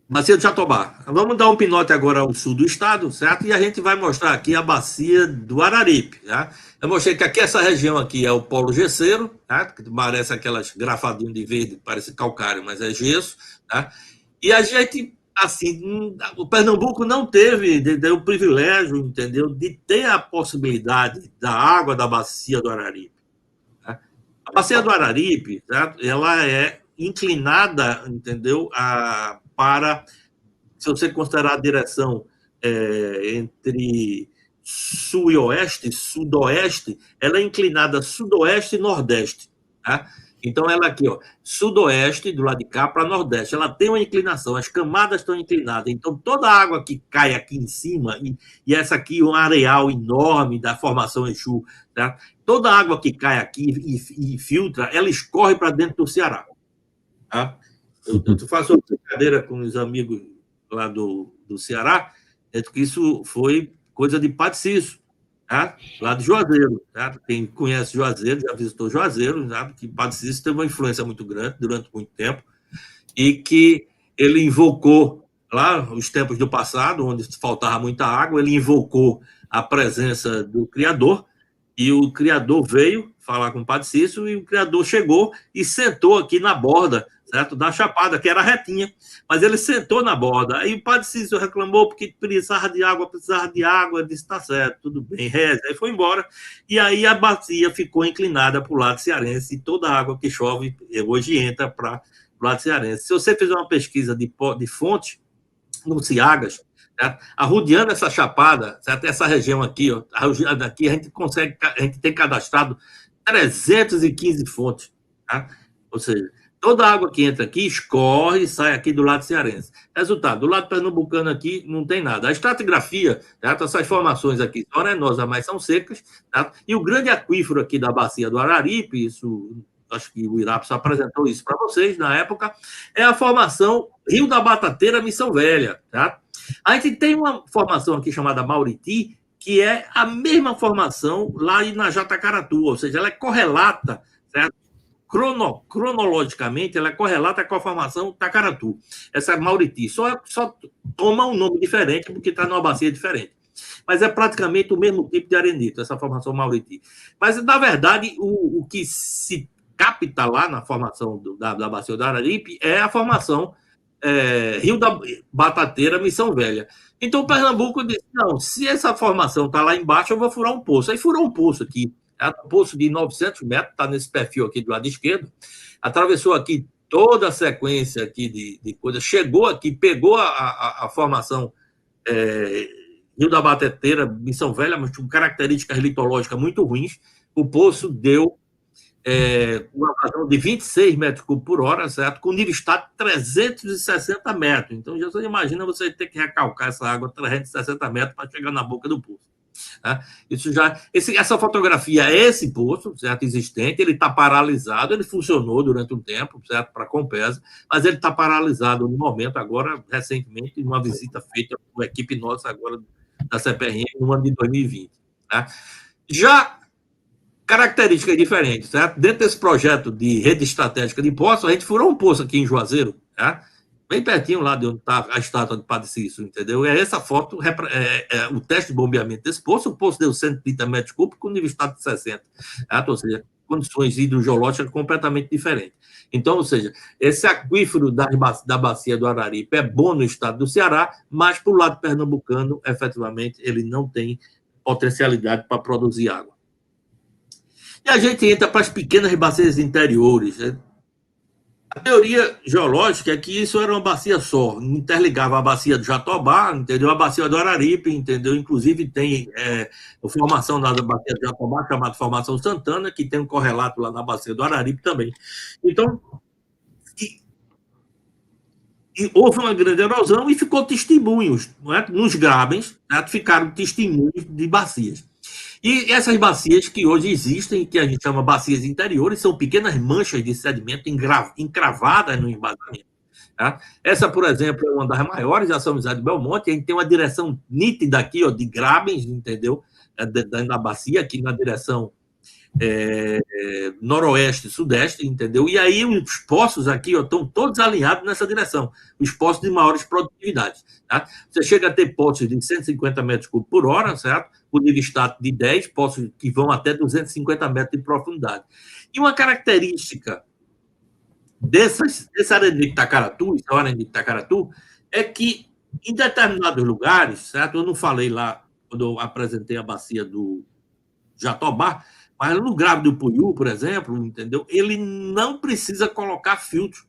Bacia do Jatobá. Vamos dar um pinote agora ao sul do estado, certo? E a gente vai mostrar aqui a bacia do Araripe. Tá? Eu mostrei que aqui essa região aqui é o polo gesseiro, tá? Que parece aquelas grafadinhas de verde, parece calcário, mas é gesso. Tá? E a gente, assim, o Pernambuco não teve o privilégio, entendeu, de ter a possibilidade da água da bacia do Araripe. Tá? A bacia do Araripe, certo? Ela é inclinada, entendeu, para, se você considerar a direção entre sul e oeste, sudoeste, ela é inclinada sudoeste e nordeste, tá? Então, ela aqui, ó, sudoeste, do lado de cá, para nordeste, ela tem uma inclinação, as camadas estão inclinadas, então toda a água que cai aqui em cima, e essa aqui é um areal enorme da formação Exu, tá? Toda a água que cai aqui e filtra, ela escorre para dentro do Ceará. Tá? Eu faço uma brincadeira com os amigos lá do Ceará, que isso foi coisa de Padre Cício, tá? Lá de Juazeiro. Tá? Quem conhece Juazeiro, já visitou Juazeiro, sabe que Padre Cício teve uma influência muito grande durante muito tempo, e que ele invocou, lá os tempos do passado, onde faltava muita água, ele invocou a presença do Criador, e o Criador veio falar com o Padre Cício, e o Criador chegou e sentou aqui na borda, certo? Da chapada, que era retinha, mas ele sentou na borda. Aí o Padre Cício reclamou porque precisava de água, ele disse, tá certo, tudo bem, reza. Aí foi embora, e aí a bacia ficou inclinada para o lado cearense, e toda a água que chove hoje entra para o lado cearense. Se você fizer uma pesquisa de fonte no Ciagas, certo? Arrodeando essa chapada, certo? Essa região aqui, ó, aqui a gente tem cadastrado 315 fontes, tá? Ou seja, toda a água que entra aqui escorre e sai aqui do lado cearense. Resultado, do lado pernambucano aqui não tem nada. A estratigrafia, certo? Essas formações aqui são arenosas, mas são secas, certo? E o grande aquífero aqui da bacia do Araripe, isso, acho que o Irapos apresentou isso para vocês na época, é a formação Rio da Batateira, Missão Velha, tá? A gente tem uma formação aqui chamada Mauriti, que é a mesma formação lá em Inajá-Tacaratu, ou seja, ela é correlata, certo? cronologicamente, ela é correlata com a formação Tacaratu. Essa é Mauriti. Só toma um nome diferente porque está numa bacia diferente. Mas é praticamente o mesmo tipo de arenito, essa formação Mauriti. Mas, na verdade, o que se capta lá na formação da bacia do Araripe é a formação Rio da Batateira, Missão Velha. Então, o Pernambuco disse, não, se essa formação está lá embaixo, eu vou furar um poço. Aí furou um poço aqui. Um poço de 900 metros, está nesse perfil aqui do lado esquerdo, atravessou aqui toda a sequência aqui de coisas, chegou aqui, pegou a formação Rio da Batateira, Missão Velha, mas com características litológicas muito ruins. O poço deu uma vazão de 26 metros cúbicos por hora, certo? Com nível estático de 360 metros. Então, já você imagina você ter que recalcar essa água 360 metros para chegar na boca do poço. Isso já, essa fotografia é esse poço, certo, existente, ele está paralisado, ele funcionou durante um tempo, certo, para a Compesa, mas ele está paralisado no momento agora, recentemente, numa visita feita por uma equipe nossa agora da CPRM no ano de 2020. Tá? Já características diferentes, certo? Dentro desse projeto de rede estratégica de poços, a gente furou um poço aqui em Juazeiro, tá? Bem pertinho lá de onde está a estátua de Padre Cícero, entendeu? E essa foto, o teste de bombeamento desse poço, o poço deu 130 metros cúbicos com nível estático de 60, tá? Ou seja, condições hidrogeológicas completamente diferentes. Então, ou seja, esse aquífero da bacia do Araripe é bom no estado do Ceará, mas para o lado pernambucano, efetivamente, ele não tem potencialidade para produzir água. E a gente entra para as pequenas bacias interiores, né? A teoria geológica é que isso era uma bacia só, interligava a bacia do Jatobá, entendeu? A bacia do Araripe, entendeu? Inclusive tem a formação da bacia do Jatobá, chamada Formação Santana, que tem um correlato lá na bacia do Araripe também. Então, houve uma grande erosão e ficou testemunhos, não é? Nos grabens, né? Ficaram testemunhos de bacias. E essas bacias que hoje existem, que a gente chama bacias interiores, são pequenas manchas de sedimento encravadas no embasamento. Tá? Essa, por exemplo, é uma das maiores, a São José do Belmonte. A gente tem uma direção nítida aqui, ó, de grabens, entendeu? Da bacia, aqui na direção noroeste, sudeste, entendeu? E aí os poços aqui, ó, estão todos alinhados nessa direção, os poços de maiores produtividades. Tá? Você chega a ter poços de 150 metros cúbicos por hora, certo? Com nível estático de 10, poços que vão até 250 metros de profundidade. E uma característica desse arenito Tacaratu, esse arenito Tacaratu, é que em determinados lugares, certo? Eu não falei lá quando eu apresentei a bacia do Jatobá, mas no grave do Puyú, por exemplo, entendeu? Ele não precisa colocar filtro.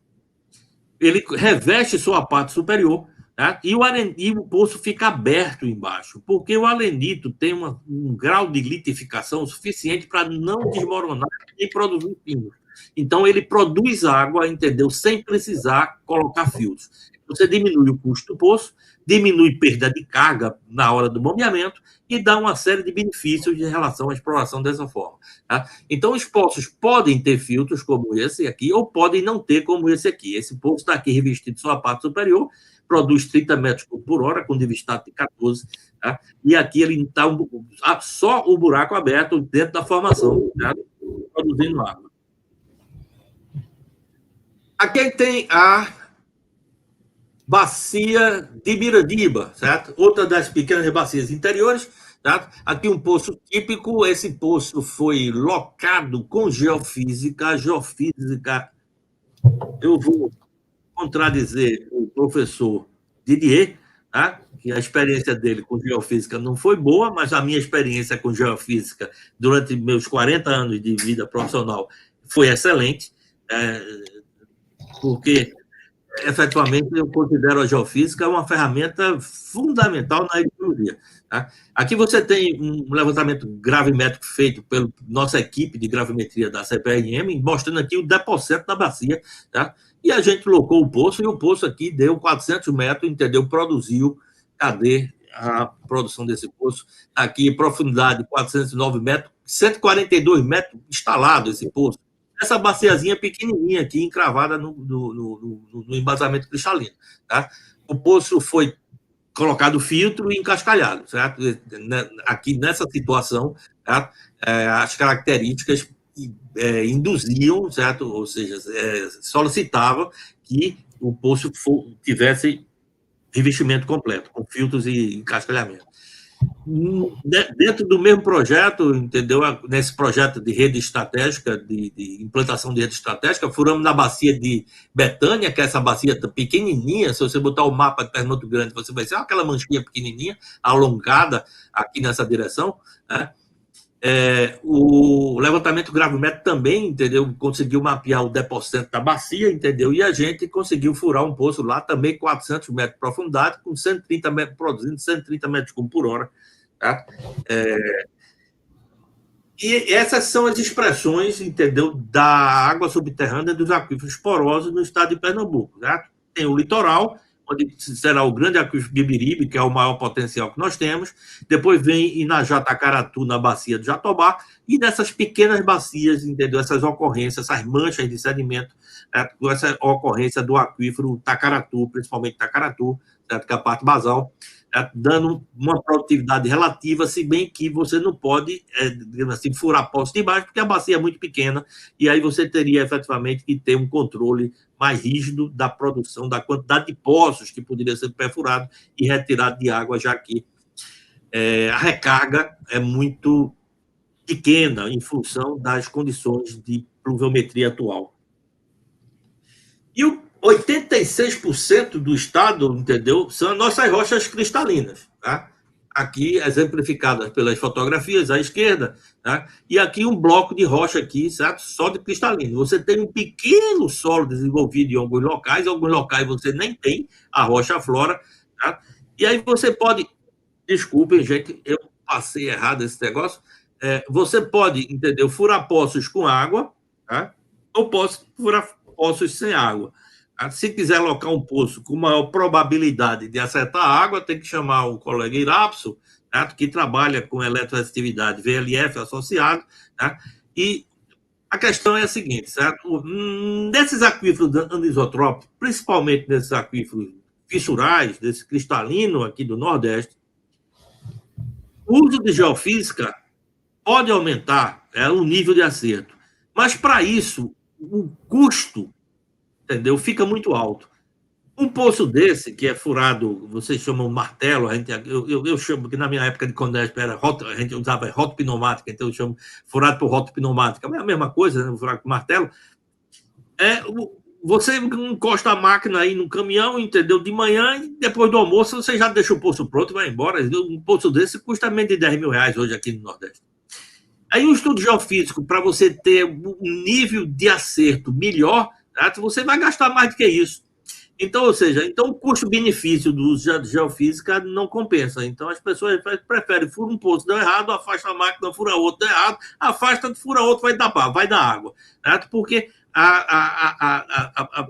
Ele reveste sua parte superior, tá? E o poço fica aberto embaixo, porque o arenito tem um grau de litificação suficiente para não desmoronar e produzir pingos. Então, ele produz água, entendeu? Sem precisar colocar filtros. Você diminui o custo do poço, diminui perda de carga na hora do bombeamento e dá uma série de benefícios em relação à exploração dessa forma. Tá? Então, os poços podem ter filtros como esse aqui ou podem não ter como esse aqui. Esse poço está aqui revestido de sua parte superior, produz 30 metros por hora, com nível estático de 14, tá? E aqui ele está só o buraco aberto dentro da formação, tá? Produzindo água. Aqui tem a bacia de Mirandiba, certo? Outra das pequenas bacias interiores, certo? Aqui um poço típico, esse poço foi locado com geofísica. A geofísica, eu vou contradizer o professor Didier, tá? Que a experiência dele com geofísica não foi boa, mas a minha experiência com geofísica durante meus 40 anos de vida profissional foi excelente, porque efetivamente eu considero a geofísica uma ferramenta fundamental na hidrologia. Tá? Aqui você tem um levantamento gravimétrico feito pela nossa equipe de gravimetria da CPRM, mostrando aqui o deposito da bacia, tá? E a gente locou o poço, e o poço aqui deu 400 metros, entendeu? Produziu, cadê a produção desse poço? Aqui, profundidade 409 metros, 142 metros instalado esse poço. Essa baciazinha pequenininha aqui, encravada no embasamento cristalino. Tá? O poço foi colocado filtro e encascalhado. Certo? Aqui, nessa situação, tá? As características induziam, certo? Ou seja, solicitavam que o poço tivesse revestimento completo, com filtros e encascalhamento. Dentro do mesmo projeto, entendeu? Nesse projeto de rede estratégica, de implantação de rede estratégica, furamos na bacia de Betânia, que é essa bacia pequenininha. Se você botar o mapa de Pernambuco Grande, você vai ver aquela manchinha pequenininha, alongada aqui nessa direção, né? O levantamento gravimétrico também, entendeu? Conseguiu mapear o depósito da bacia, entendeu? E a gente conseguiu furar um poço lá também, 400 metros de profundidade, com 130 metros, produzindo 130 metros cúbicos por hora. Tá? E essas são as expressões, entendeu, da água subterrânea dos aquíferos porosos no estado de Pernambuco. Tá? Tem o litoral, onde será o grande aquífero Bibiribe, que é o maior potencial que nós temos. Depois vem Inajá Tacaratu, na bacia do Jatobá, e nessas pequenas bacias, entendeu, essas ocorrências, essas manchas de sedimento, essa ocorrência do aquífero Tacaratu, principalmente Tacaratu, certo? Que é a parte basal, dando uma produtividade relativa, se bem que você não pode, digamos assim, furar poços de baixo, porque a bacia é muito pequena, e aí você teria efetivamente que ter um controle mais rígido da produção, da quantidade de poços que poderia ser perfurado e retirado de água, já que a recarga é muito pequena em função das condições de pluviometria atual. E o 86% do estado, entendeu, são as nossas rochas cristalinas, tá? Aqui exemplificadas pelas fotografias à esquerda, tá? E aqui um bloco de rocha aqui, certo? Só de cristalino. Você tem um pequeno solo desenvolvido em alguns locais você nem tem a rocha flora, tá? E aí você pode, desculpem, gente, eu passei errado esse negócio, você pode, entendeu, furar poços com água, tá? Ou furar poços sem água. Se quiser alocar um poço com maior probabilidade de acertar a água, tem que chamar o colega Irapso, certo? Que trabalha com eletroreceptividade VLF associado, tá? E a questão é a seguinte, certo? Nesses aquíferos anisotrópicos, principalmente nesses aquíferos fissurais, desse cristalino aqui do Nordeste, o uso de geofísica pode aumentar o nível de acerto, mas para isso o custo, entendeu, fica muito alto. Um poço desse, que é furado, vocês chamam martelo, eu chamo, que na minha época de Condesp a gente usava rotopneumática, então eu chamo furado por rotopneumática, é a mesma coisa, né, furado por martelo. Você encosta a máquina aí no caminhão, entendeu, de manhã, e depois do almoço você já deixa o poço pronto e vai embora. Um poço desse custa menos de 10 mil reais hoje aqui no Nordeste. Aí um estudo geofísico, para você ter um nível de acerto melhor, você vai gastar mais do que isso. Então, ou seja, o custo-benefício do uso de geofísica não compensa. Então, as pessoas preferem furar um poço, deu errado, afasta a máquina, fura outro, deu errado, afasta, fura outro, vai dar água. Certo? Porque a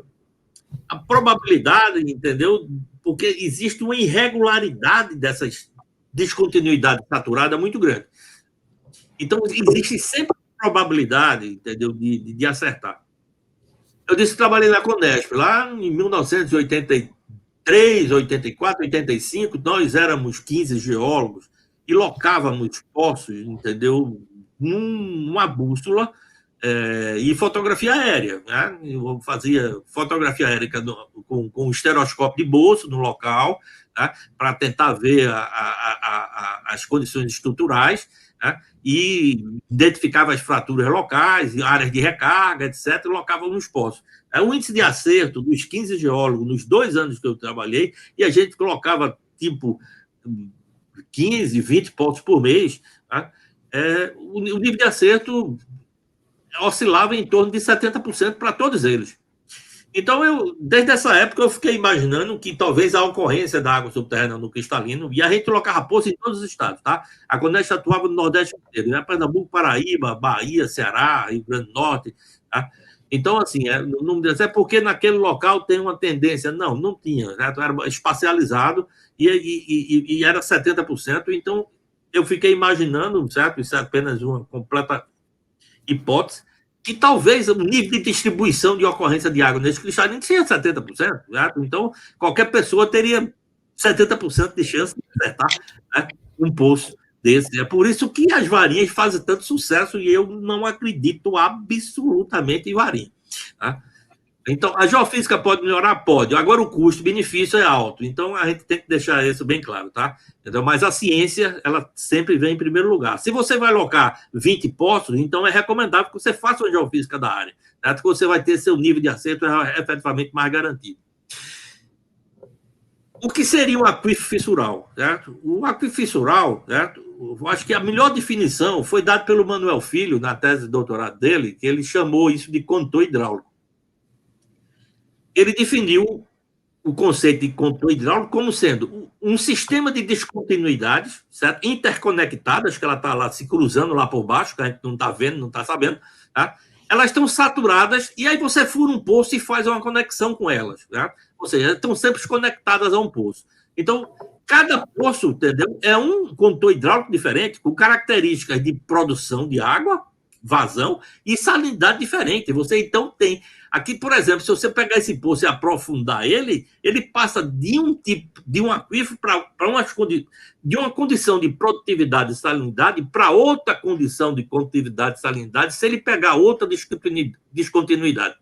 probabilidade, entendeu? Porque existe uma irregularidade dessas descontinuidades saturadas muito grande. Então, existe sempre probabilidade, entendeu, de acertar. Eu disse que trabalhei na Condesp, lá em 1983, 84, 85, nós éramos 15 geólogos e locávamos poços, entendeu, numa bússola e fotografia aérea. Né? Eu fazia fotografia aérea com um estereoscópio de bolso no local, tá? Para tentar ver as condições estruturais, né? E identificava as fraturas locais, áreas de recarga, etc., e locava nos poços. O índice de acerto dos 15 geólogos, nos 2 anos que eu trabalhei, e a gente colocava, tipo, 15, 20 poços por mês, tá? O nível de acerto oscilava em torno de 70% para todos eles. Então, desde essa época, eu fiquei imaginando que talvez a ocorrência da água subterrânea no cristalino, e a gente colocava poço em todos os estados, tá? A Condesp atuava no Nordeste inteiro, né? Pernambuco, Paraíba, Bahia, Ceará, Rio Grande do Norte, tá? Então, assim, não é porque naquele local tem uma tendência. Não tinha, né? Era espacializado e era 70%, então eu fiquei imaginando, certo? Isso é apenas uma completa hipótese, que talvez o nível de distribuição de ocorrência de água nesse cristalino seja 70%. Certo? Então, qualquer pessoa teria 70% de chance de acertar, né, um poço desse. É por isso que as varinhas fazem tanto sucesso e eu não acredito absolutamente em varinha. Tá? Então, a geofísica pode melhorar? Pode. Agora, o custo-benefício é alto. Então, a gente tem que deixar isso bem claro, tá? Entendeu? Mas a ciência, ela sempre vem em primeiro lugar. Se você vai alocar 20 postos, então é recomendável que você faça uma geofísica da área. Certo? Que você vai ter seu nível de acerto efetivamente mais garantido. O que seria um aquífero fissural? Certo? O aquífero fissural, certo? Eu acho que a melhor definição foi dada pelo Manuel Filho, na tese de doutorado dele, que ele chamou isso de condutor hidráulico. Ele definiu o conceito de condutor hidráulico como sendo um sistema de descontinuidades, certo? Interconectadas, que ela está lá se cruzando lá por baixo, que a gente não está vendo, não está sabendo, tá? Elas estão saturadas e aí você fura um poço e faz uma conexão com elas, tá? Ou seja, estão sempre conectadas a um poço. Então, cada poço, entendeu? É um condutor hidráulico diferente, com características de produção de água, vazão e salinidade diferente. Você então tem aqui, por exemplo, se você pegar esse poço e aprofundar ele, ele passa de um tipo de um aquífero para de uma condição de produtividade e salinidade para outra condição de condutividade e salinidade, se ele pegar outra descontinuidade.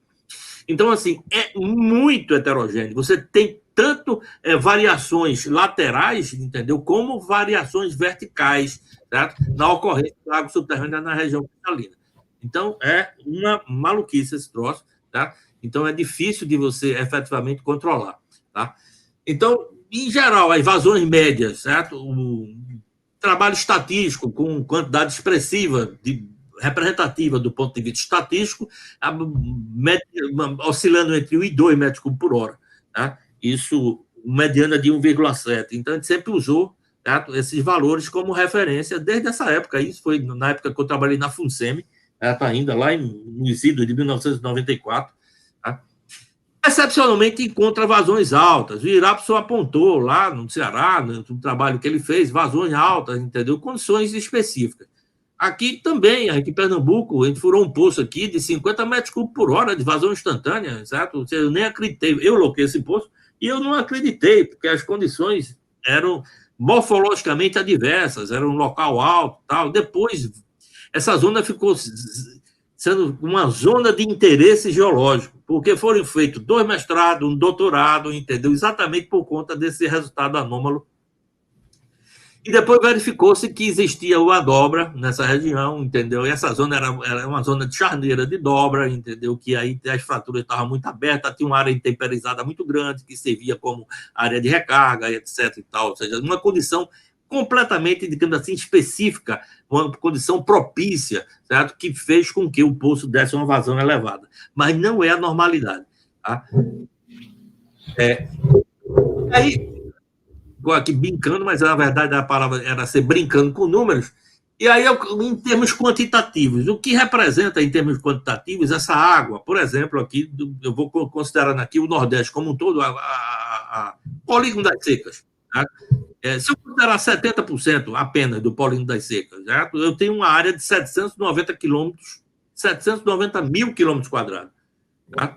Então, assim, é muito heterogêneo. Você tem tanto variações laterais, entendeu? Como variações verticais, certo? Na ocorrência da água subterrânea na região cristalina. Então, é uma maluquice esse troço, tá? Então, é difícil de você efetivamente controlar, tá? Então, em geral, as vazões médias, certo? O trabalho estatístico com quantidade expressiva representativa do ponto de vista estatístico, oscilando entre 1 e 2 metros cúbicos por hora. Tá? Isso, mediana de 1,7. Então, a gente sempre usou, certo, esses valores como referência desde essa época. Isso foi na época que eu trabalhei na FUNSEMI, ainda lá no Isidro de 1994. Tá? Excepcionalmente encontra vazões altas. O Irapson apontou lá no Ceará, no trabalho que ele fez, vazões altas, entendeu? Condições específicas. Aqui também, aqui em Pernambuco, a gente furou um poço aqui de 50 metros cúbicos por hora de vazão instantânea, certo? Eu nem acreditei. Eu loquei esse poço e eu não acreditei, porque as condições eram morfologicamente adversas, era um local alto tal. Depois, essa zona ficou sendo uma zona de interesse geológico, porque foram feitos 2 mestrados, um doutorado, entendeu? Exatamente por conta desse resultado anômalo. E depois verificou-se que existia uma dobra nessa região, entendeu? E essa zona era uma zona de charneira de dobra, entendeu? Que aí as fraturas estavam muito abertas, tinha uma área intemperizada muito grande, que servia como área de recarga, etc. e tal. Ou seja, uma condição completamente, digamos assim, específica, uma condição propícia, certo? Que fez com que o poço desse uma vazão elevada. Mas não é a normalidade. Tá? Aí, aqui brincando, mas na verdade a palavra era ser brincando com números, e aí em termos quantitativos, o que representa em termos quantitativos essa água, por exemplo, aqui, eu vou considerando aqui o Nordeste como um todo, a polígono das secas, tá? Se eu considerar 70% apenas do polígono das secas, certo? Eu tenho uma área de 790 mil quilômetros quadrados, tá?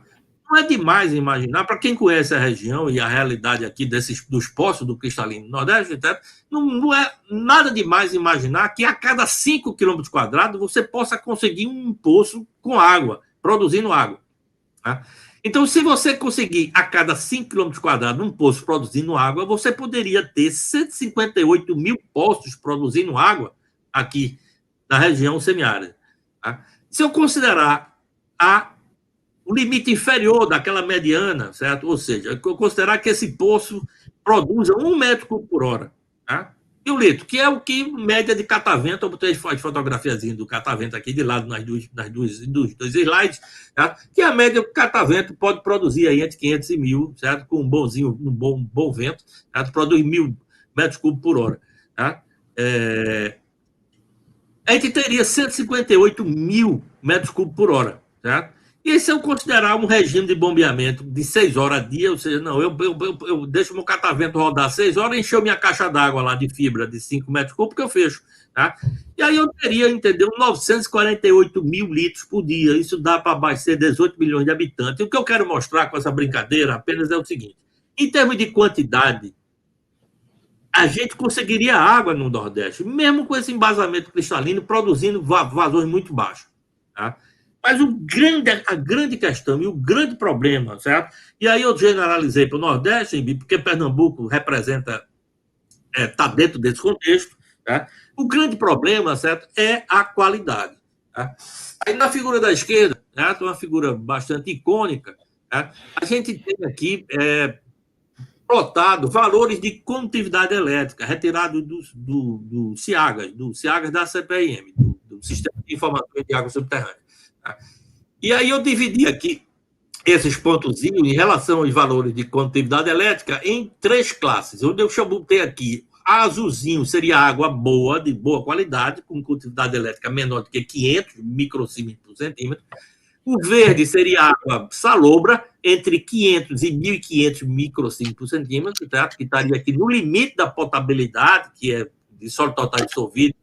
Não é demais imaginar, para quem conhece a região e a realidade aqui dos poços do cristalino do Nordeste, não é nada demais imaginar que a cada 5 quilômetros quadrados você possa conseguir um poço com água, produzindo água. Tá? Então, se você conseguir a cada 5 quilômetros quadrados um poço produzindo água, você poderia ter 158 mil poços produzindo água aqui na região semiárida. Tá? Se eu considerar o limite inferior daquela mediana, certo? Ou seja, considerar que esse poço produza 1 metro cúbico por hora. Tá? E o litro, que é o que média de catavento, eu botei as fotografiazinhas do catavento aqui de lado dos dois slides, tá? Que a média do catavento pode produzir aí entre 500 e 1.000, certo? Com um bom vento, certo? Produz 1.000 metros cúbicos por hora. Tá? A gente teria 158 mil metros cúbicos por hora, certo? E se eu considerar um regime de bombeamento de 6 horas a dia, ou seja, não, eu deixo meu catavento rodar 6 horas, encheu minha caixa d'água lá de fibra de 5 metros cúbicos, que eu fecho. Tá? E aí eu teria, entendeu, 948 mil litros por dia. Isso dá para abastecer 18 milhões de habitantes. E o que eu quero mostrar com essa brincadeira apenas é o seguinte: em termos de quantidade, a gente conseguiria água no Nordeste, mesmo com esse embasamento cristalino, produzindo vazões muito baixos. Tá? Mas a grande questão e o grande problema, certo? E aí eu generalizei para o Nordeste, porque Pernambuco representa, está dentro desse contexto, tá? O grande problema, certo, é a qualidade. Tá? Aí na figura da esquerda, certo? Uma figura bastante icônica, tá? A gente tem aqui plotado valores de condutividade elétrica retirados do CIAGAS da CPIM, do Sistema de Informações de Água Subterrânea. Tá? E aí eu dividi aqui esses pontozinhos em relação aos valores de condutividade elétrica em 3 classes. Onde eu botei aqui, azulzinho seria água boa, de boa qualidade, com condutividade elétrica menor do que 500 microsiemens por centímetro. O verde seria água salobra, entre 500 e 1.500 microsiemens por centímetro, certo? Que estaria aqui no limite da potabilidade, que é de sólido total dissolvido,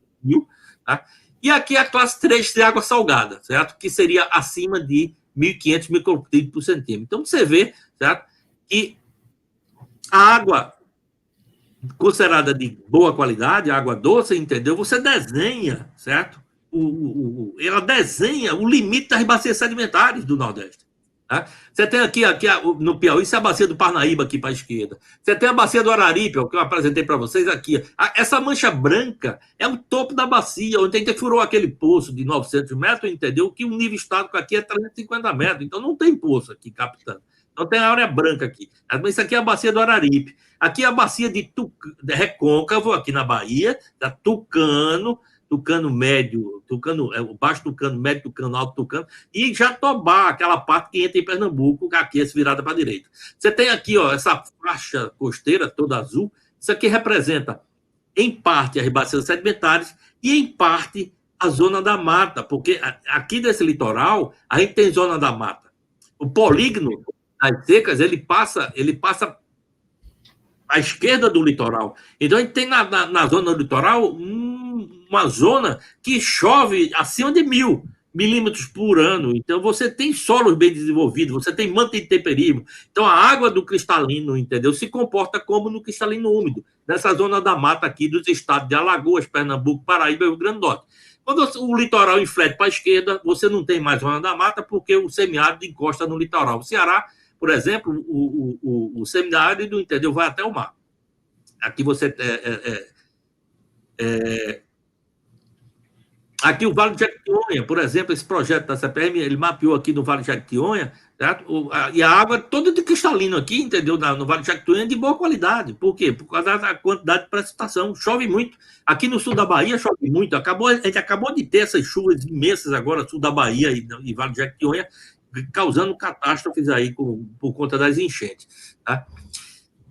tá? E aqui a classe 3 de água salgada, certo? Que seria acima de 1.500 microsiemens por centímetro. Então, você vê, certo? Que a água considerada de boa qualidade, água doce, entendeu? Você desenha, certo? Ela desenha o limite das bacias sedimentares do Nordeste. Tá? Você tem aqui no Piauí, isso é a bacia do Parnaíba aqui para a esquerda. Você tem a bacia do Araripe, que eu apresentei para vocês aqui. Essa mancha branca é o topo da bacia, onde tem que furou aquele poço de 900 metros, entendeu? Que o nível estático aqui é 350 metros. Então não tem poço aqui captando. Então tem a área branca aqui. Mas isso aqui é a bacia do Araripe. Aqui é a bacia de Recôncavo, aqui na Bahia, da Tucano médio, baixo Tucano, médio Tucano, alto Tucano, e Jatobá, aquela parte que entra em Pernambuco, que aqui é virada para a direita. Você tem aqui, ó, essa faixa costeira toda azul, isso aqui representa, em parte, as bacias sedimentares e, em parte, a zona da mata, porque aqui desse litoral, a gente tem zona da mata. O polígono das secas, ele passa à esquerda do litoral. Então, a gente tem na zona do litoral uma zona que chove acima de 1.000 milímetros por ano. Então, você tem solos bem desenvolvidos, você tem manta de temperismo. Então, a água do cristalino, entendeu? Se comporta como no cristalino úmido, nessa zona da mata aqui dos estados de Alagoas, Pernambuco, Paraíba e Rio Grande do Norte. Quando o litoral inflete para a esquerda, você não tem mais zona da mata, porque o semiárido encosta no litoral. O Ceará, por exemplo, o semiárido, entendeu? Vai até o mar. Aqui você aqui o Vale de Jequitinhonha, por exemplo, esse projeto da CPM, ele mapeou aqui no Vale de Jequitinhonha, certo? E a água toda de cristalino aqui, entendeu? No Vale de Jequitinhonha de boa qualidade. Por quê? Por causa da quantidade de precipitação. Chove muito. Aqui no sul da Bahia chove muito. A gente acabou de ter essas chuvas imensas agora, sul da Bahia e Vale de Jequitinhonha, causando catástrofes aí por conta das enchentes. Tá?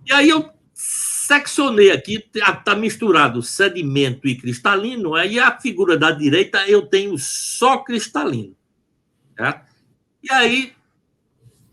E aí eu seccionei aqui, está misturado sedimento e cristalino, aí a figura da direita eu tenho só cristalino. Tá? E aí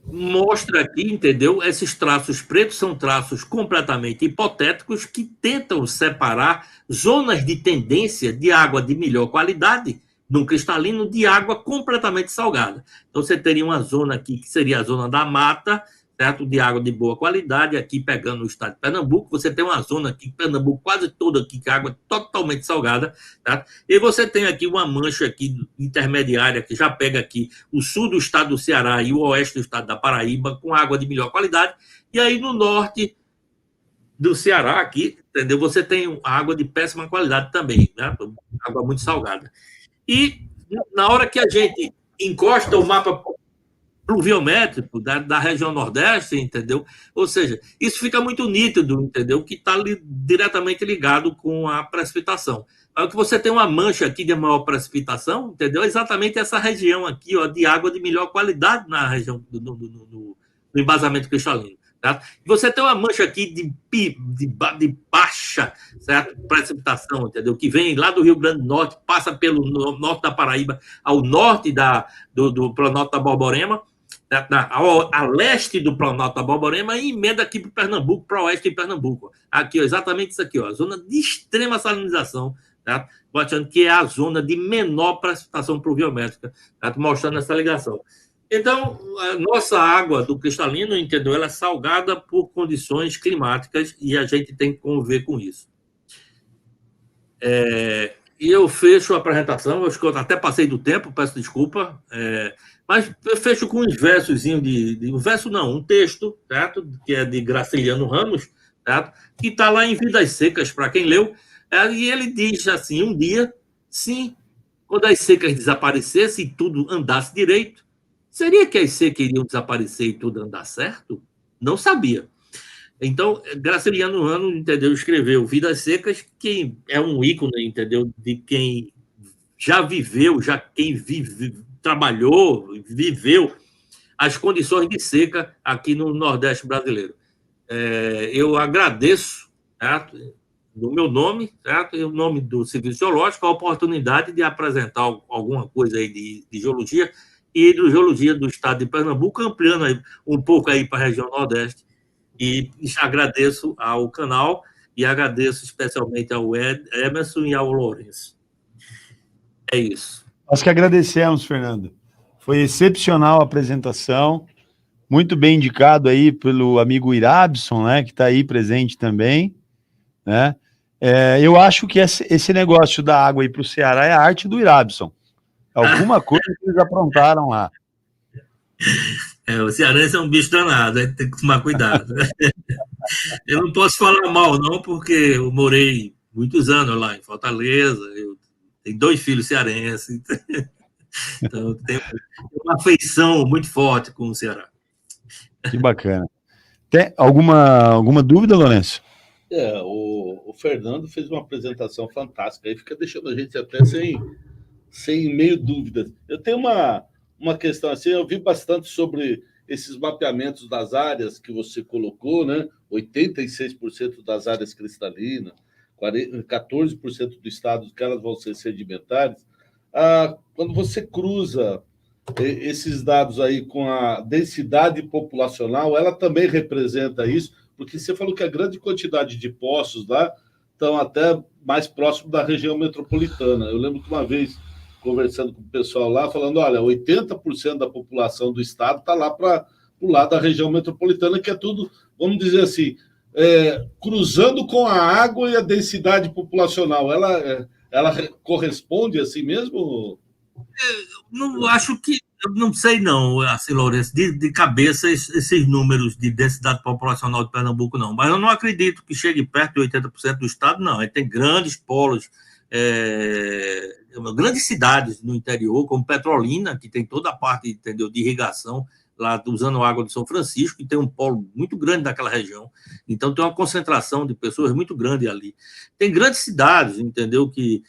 mostra aqui, entendeu? Esses traços pretos são traços completamente hipotéticos que tentam separar zonas de tendência de água de melhor qualidade no cristalino de água completamente salgada. Então, você teria uma zona aqui que seria a zona da mata, certo? De água de boa qualidade, aqui pegando o estado de Pernambuco, você tem uma zona aqui, Pernambuco quase toda aqui, que a água é totalmente salgada, tá? E você tem aqui uma mancha aqui intermediária, que já pega aqui o sul do estado do Ceará e o oeste do estado da Paraíba, com água de melhor qualidade, e aí no norte do Ceará aqui, entendeu? Você tem água de péssima qualidade também, né? Água muito salgada. E na hora que a gente encosta o mapa pluviométrico da região Nordeste, entendeu? Ou seja, isso fica muito nítido, entendeu? Que está diretamente ligado com a precipitação. Aí que você tem uma mancha aqui de maior precipitação, entendeu? Exatamente essa região aqui, ó, de água de melhor qualidade na região do embasamento cristalino. Certo? Você tem uma mancha aqui de baixa, certo? Precipitação, entendeu? Que vem lá do Rio Grande do Norte, passa pelo norte da Paraíba, ao norte do Planalto da Borborema, a leste do Planalto da Borborema, e emenda aqui para o Pernambuco, para o oeste de Pernambuco. Aqui, ó, exatamente isso aqui, ó, a zona de extrema salinização, tá? Mostrando que é a zona de menor precipitação pluviométrica, tá? Mostrando essa ligação. Então, a nossa água do cristalino, entendeu? Ela é salgada por condições climáticas e a gente tem que conviver com isso. E eu fecho a apresentação, acho que eu até passei do tempo, peço desculpa, mas eu fecho com um versozinho um verso não, um texto, certo? Que é de Graciliano Ramos, certo? Que está lá em Vidas Secas, para quem leu, e ele diz assim, um dia, sim, quando as secas desaparecessem e tudo andasse direito, seria que as secas iriam desaparecer e tudo andar certo? Não sabia. Então, Graciliano Ramos, entendeu, escreveu Vidas Secas, que é um ícone, entendeu, de quem já viveu, trabalhou, viveu as condições de seca aqui no Nordeste brasileiro. Eu agradeço, certo, no meu nome, certo, e o nome do Serviço Geológico, a oportunidade de apresentar alguma coisa aí de geologia e hidrogeologia do estado de Pernambuco, ampliando aí um pouco aí para a região Nordeste. E agradeço ao canal e agradeço especialmente ao Emerson e ao Lourenço. É isso. Nós que agradecemos, Fernando. Foi excepcional a apresentação, muito bem indicado aí pelo amigo Irabson, né, que está aí presente também, né? Eu acho que esse negócio da água aí para o Ceará é a arte do Irabson. Alguma coisa que eles aprontaram lá. O cearense é um bicho danado, tem que tomar cuidado. Eu não posso falar mal, não, porque eu morei muitos anos lá em Fortaleza, eu tenho 2 filhos cearenses, então eu tenho uma afeição muito forte com o Ceará. Que bacana. Tem alguma dúvida, Lourenço? O Fernando fez uma apresentação fantástica, aí fica deixando a gente até sem meio dúvidas. Eu tenho uma questão assim, eu vi bastante sobre esses mapeamentos das áreas que você colocou, né? 86% das áreas cristalinas, 14% do estado que elas vão ser sedimentares. Quando você cruza esses dados aí com a densidade populacional, ela também representa isso, porque você falou que a grande quantidade de poços lá estão até mais próximo da região metropolitana. Eu lembro que uma vez, conversando com o pessoal lá, falando, olha, 80% da população do estado está lá para o lado da região metropolitana, que é tudo, vamos dizer assim, cruzando com a água e a densidade populacional. Ela corresponde assim mesmo? Não acho que, eu não sei não, assim, Lourenço, de cabeça esses números de densidade populacional de Pernambuco, não. Mas eu não acredito que chegue perto de 80% do estado, não. Ele tem grandes polos, grandes cidades no interior, como Petrolina, que tem toda a parte, entendeu, de irrigação, lá usando água do São Francisco, e tem um polo muito grande naquela região. Então, tem uma concentração de pessoas muito grande ali. Tem grandes cidades, entendeu, que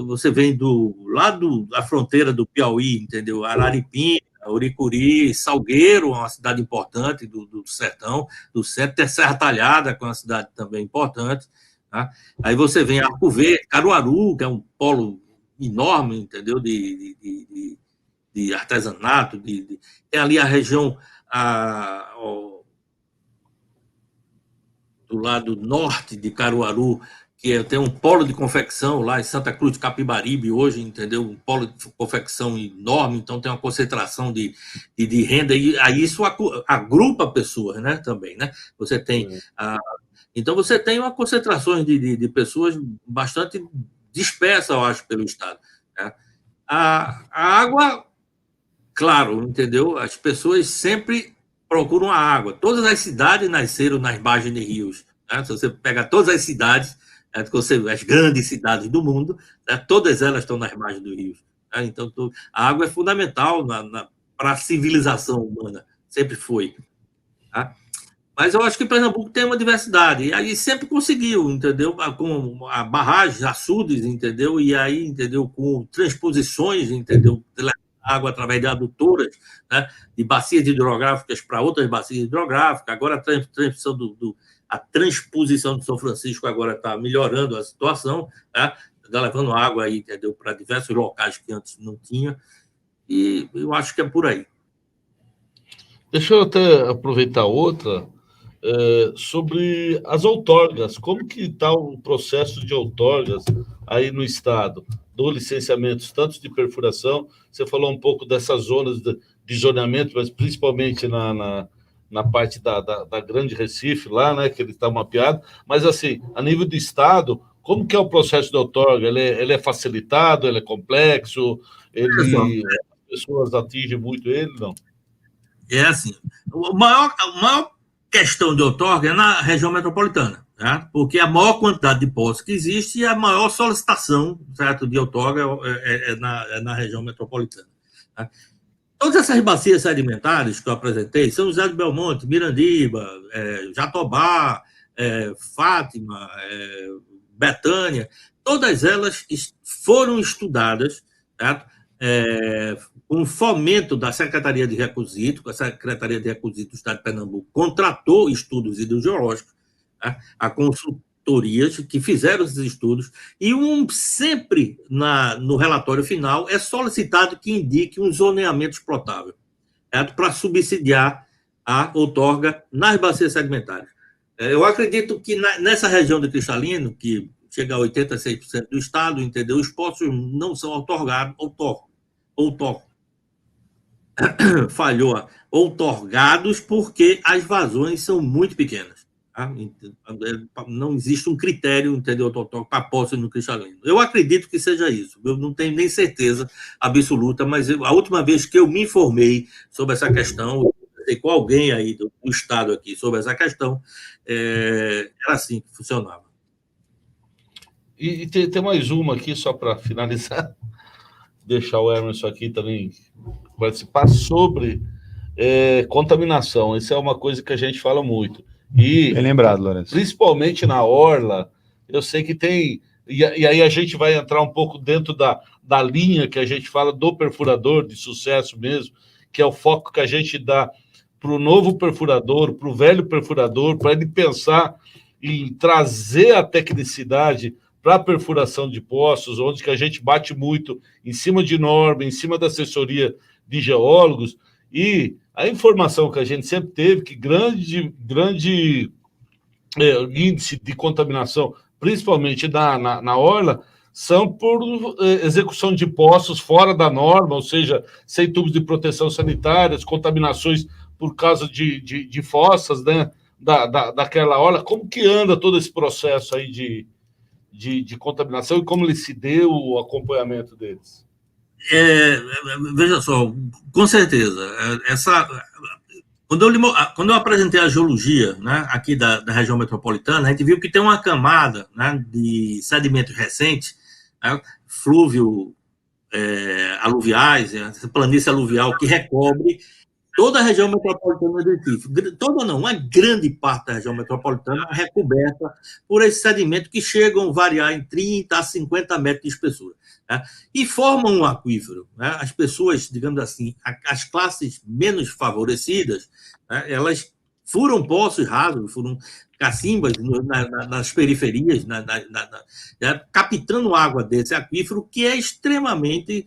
você vem lá da fronteira do Piauí, entendeu, Araripina, Uricuri, Salgueiro, uma cidade importante do sertão, do centro, tem Serra Talhada, que é uma cidade também importante, tá? Aí você vem Arco Verde, Caruaru, que é um polo enorme, entendeu, de artesanato, tem ali a região do lado norte de Caruaru, que tem um polo de confecção lá em Santa Cruz de Capibaribe hoje, entendeu? Um polo de confecção enorme, então tem uma concentração de renda, e aí isso agrupa pessoas, né, também, né? Você tem... Então você tem uma concentração de pessoas bastante dispersa, eu acho, pelo estado, né? A água, claro, entendeu? As pessoas sempre procuram a água. Todas as cidades nasceram nas margens de rios, né? Se você pega todas as cidades, as grandes cidades do mundo, né? Todas elas estão nas margens dos rios, né? Então, a água é fundamental para a civilização humana, sempre foi, tá? Mas eu acho que Pernambuco tem uma diversidade, e aí sempre conseguiu, entendeu? Com a barragem, açudes, entendeu? E aí, entendeu? Com transposições, entendeu? Água através de adutoras, né? De bacias hidrográficas para outras bacias hidrográficas. Agora a transposição do São Francisco agora está melhorando a situação, tá? Está levando água aí, entendeu? Para diversos locais que antes não tinha, e eu acho que é por aí. Deixa eu até aproveitar outra, sobre as outorgas. Como que está o processo de outorgas aí no estado? Do licenciamento, tanto de perfuração, você falou um pouco dessas zonas de zoneamento, mas principalmente na parte da Grande Recife, lá, né, que ele está mapeado. Mas, assim, a nível do Estado, como que é o processo de outorga? Ele é facilitado, ele é complexo, as pessoas atingem muito ele, não? É assim, a maior questão de outorga é na região metropolitana, né? Porque a maior quantidade de postos que existe e a maior solicitação, certo, de outorga na região metropolitana. Tá? Todas essas bacias sedimentares que eu apresentei, São José de Belmonte, Mirandiba, Jatobá, Fátima, Betânia, todas elas foram estudadas, certo? Com fomento da Secretaria de Requisitos, a Secretaria de Requisitos do Estado de Pernambuco contratou estudos hidrogeológicos, tá? A consultorias que fizeram esses estudos, e sempre no relatório final é solicitado que indique um zoneamento explotável, para subsidiar a outorga nas bacias sedimentares. Eu acredito que nessa região de Cristalino, que chega a 86% do estado, entendeu? Os poços não são outorgados, outorgados porque as vazões são muito pequenas. Tá? Não existe um critério, entendeu, para poços no Cristalino. Eu acredito que seja isso. Eu não tenho nem certeza absoluta, mas a última vez que eu me informei sobre essa questão, com alguém aí do estado aqui sobre essa questão, era assim que funcionava. E tem mais uma aqui, só para finalizar, deixar o Emerson aqui também participar sobre contaminação. Isso é uma coisa que a gente fala muito. E, bem lembrado, Lourenço. Principalmente na orla, eu sei que tem... E aí a gente vai entrar um pouco dentro da linha que a gente fala do perfurador de sucesso mesmo, que é o foco que a gente dá para o novo perfurador, para o velho perfurador, para ele pensar em trazer a tecnicidade para a perfuração de poços, onde que a gente bate muito em cima de norma, em cima da assessoria de geólogos, e a informação que a gente sempre teve, que grande índice de contaminação, principalmente na orla, são por execução de poços fora da norma, ou seja, sem tubos de proteção sanitárias, contaminações por causa de fossas, né, daquela orla. Como que anda todo esse processo aí de contaminação e como ele se deu o acompanhamento deles? Veja só, com certeza, quando eu apresentei a geologia, né, aqui da região metropolitana, a gente viu que tem uma camada, né, de sedimentos recentes, né, flúvio aluviais, essa planície aluvial que recobre toda a região metropolitana do Recife. Toda não, uma grande parte da região metropolitana é recoberta por esse sedimento que chegam a variar em 30 a 50 metros de espessura. Né? E formam um aquífero. Né? As pessoas, digamos assim, as classes menos favorecidas, né, elas furam poços rasos, furam cacimbas nas periferias, captando água desse aquífero, que é extremamente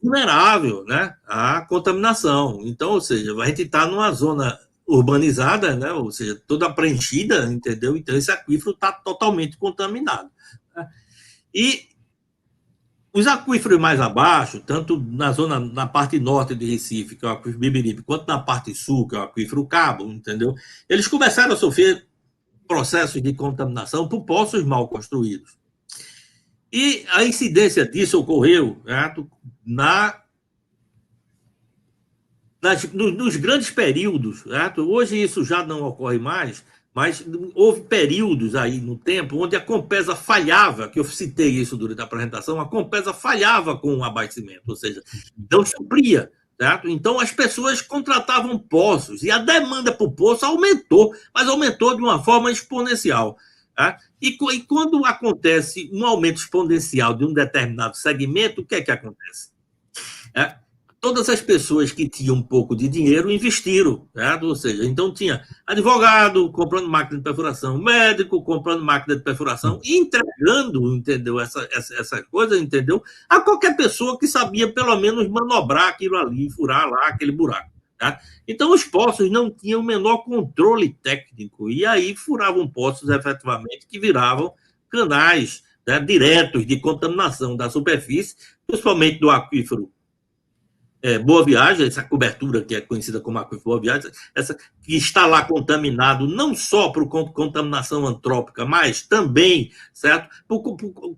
vulnerável, né, à contaminação. Então, ou seja, a gente está numa zona urbanizada, né, ou seja, toda preenchida, entendeu? Então, esse aquífero está totalmente contaminado. Né? E os aquíferos mais abaixo, tanto na parte norte de Recife, que é o aquífero Bibiribe, quanto na parte sul, que é o aquífero Cabo, entendeu? Eles começaram a sofrer processos de contaminação por poços mal construídos. E a incidência disso ocorreu, certo, nos grandes períodos. Certo? Hoje isso já não ocorre mais, mas houve períodos aí no tempo onde a Compesa falhava, que eu citei isso durante a apresentação, a Compesa falhava com o abastecimento, ou seja, não supria. Certo? Então as pessoas contratavam poços e a demanda por poço aumentou, mas aumentou de uma forma exponencial. Tá? E quando acontece um aumento exponencial de um determinado segmento, o que é que acontece? Todas as pessoas que tinham um pouco de dinheiro investiram, certo? Ou seja, então tinha advogado comprando máquina de perfuração, médico comprando máquina de perfuração e entregando, entendeu? Essa coisa, entendeu? A qualquer pessoa que sabia pelo menos manobrar aquilo ali, furar lá aquele buraco. Tá? Então, os poços não tinham o menor controle técnico, e aí furavam poços, efetivamente, que viravam canais né, diretos de contaminação da superfície, principalmente do aquífero Boa Viagem, essa cobertura que é conhecida como aquífero Boa Viagem, essa que está lá contaminado não só por contaminação antrópica, mas também, certo, por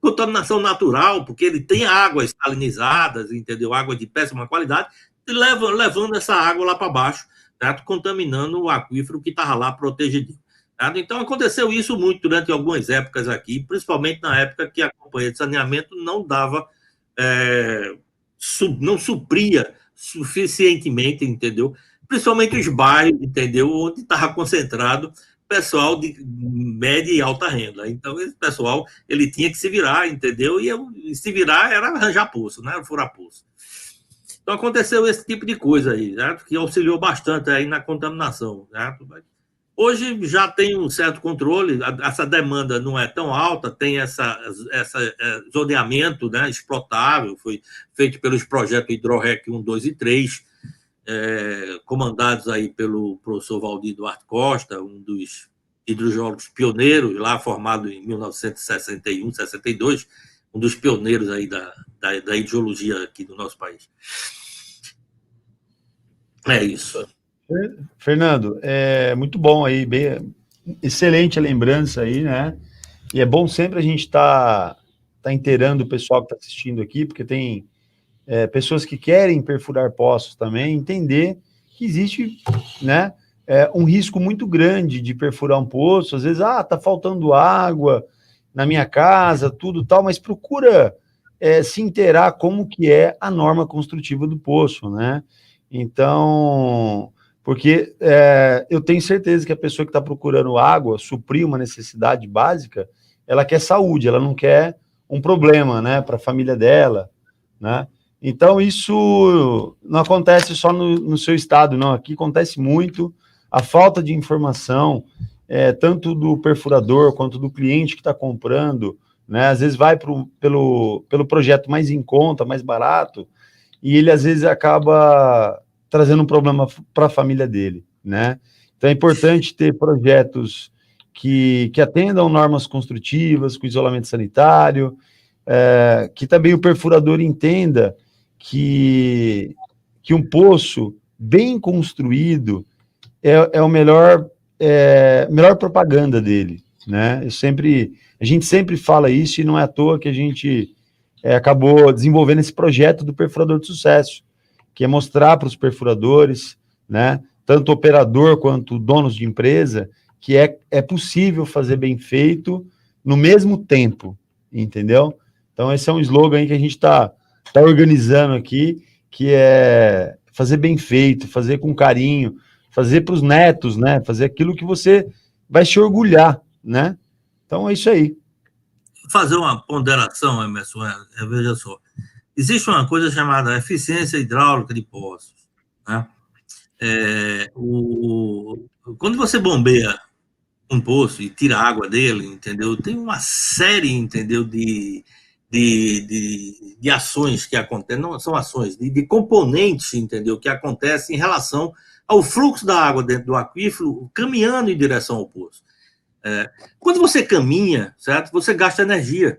contaminação natural, porque ele tem águas salinizadas, entendeu? Água de péssima qualidade, e levando essa água lá para baixo, certo? Contaminando o aquífero que estava lá protegido. Certo? Então aconteceu isso muito durante algumas épocas aqui, principalmente na época que a companhia de saneamento não dava não supria suficientemente, entendeu? Principalmente os bairros, entendeu? Onde estava concentrado pessoal de média e alta renda. Então, esse pessoal, ele tinha que se virar, entendeu? E se virar era arranjar poço, né? Furar poço. Então, aconteceu esse tipo de coisa aí, certo? Que auxiliou bastante aí na contaminação, certo? Hoje já tem um certo controle, essa demanda não é tão alta, tem essa zoneamento, né, explotável, foi feito pelos projetos Hidrorec 1, 2 e 3, comandados aí pelo professor Valdir Duarte Costa, um dos hidrogeólogos pioneiros, lá formado em 1961, 62, um dos pioneiros aí da hidrologia aqui do nosso país. É isso. Fernando, é muito bom aí, bem, excelente a lembrança aí, né? E é bom sempre a gente tá inteirando o pessoal que está assistindo aqui, porque tem pessoas que querem perfurar poços também, entender que existe, né, um risco muito grande de perfurar um poço. Às vezes, tá faltando água na minha casa, tudo tal, mas procura se inteirar como que é a norma construtiva do poço, né? Então, porque eu tenho certeza que a pessoa que está procurando água, suprir uma necessidade básica, ela quer saúde, ela não quer um problema, né, para a família dela, né? Então, isso não acontece só no seu estado, não. Aqui acontece muito a falta de informação, tanto do perfurador quanto do cliente que está comprando, né? Às vezes vai pelo projeto mais em conta, mais barato, e ele às vezes acaba trazendo um problema para a família dele, né? Então é importante ter projetos que atendam normas construtivas, com isolamento sanitário, que também o perfurador entenda que um poço bem construído é o melhor propaganda dele, né? A gente sempre fala isso e não é à toa que a gente acabou desenvolvendo esse projeto do perfurador de sucesso, que é mostrar para os perfuradores, né, tanto operador quanto donos de empresa, que é possível fazer bem feito no mesmo tempo, entendeu? Então esse é um slogan aí que a gente está organizando aqui, que é fazer bem feito, fazer com carinho, fazer para os netos, né? Fazer aquilo que você vai se orgulhar, né? Então é isso aí. Fazer uma ponderação, Emerson, veja só. Existe uma coisa chamada eficiência hidráulica de poços, né? Quando você bombeia um poço e tira a água dele, entendeu? Tem uma série, entendeu, de ações que acontecem, não são ações, de componentes, entendeu, que acontecem em relação ao fluxo da água dentro do aquífero caminhando em direção ao poço. Quando você caminha, certo? Você gasta energia.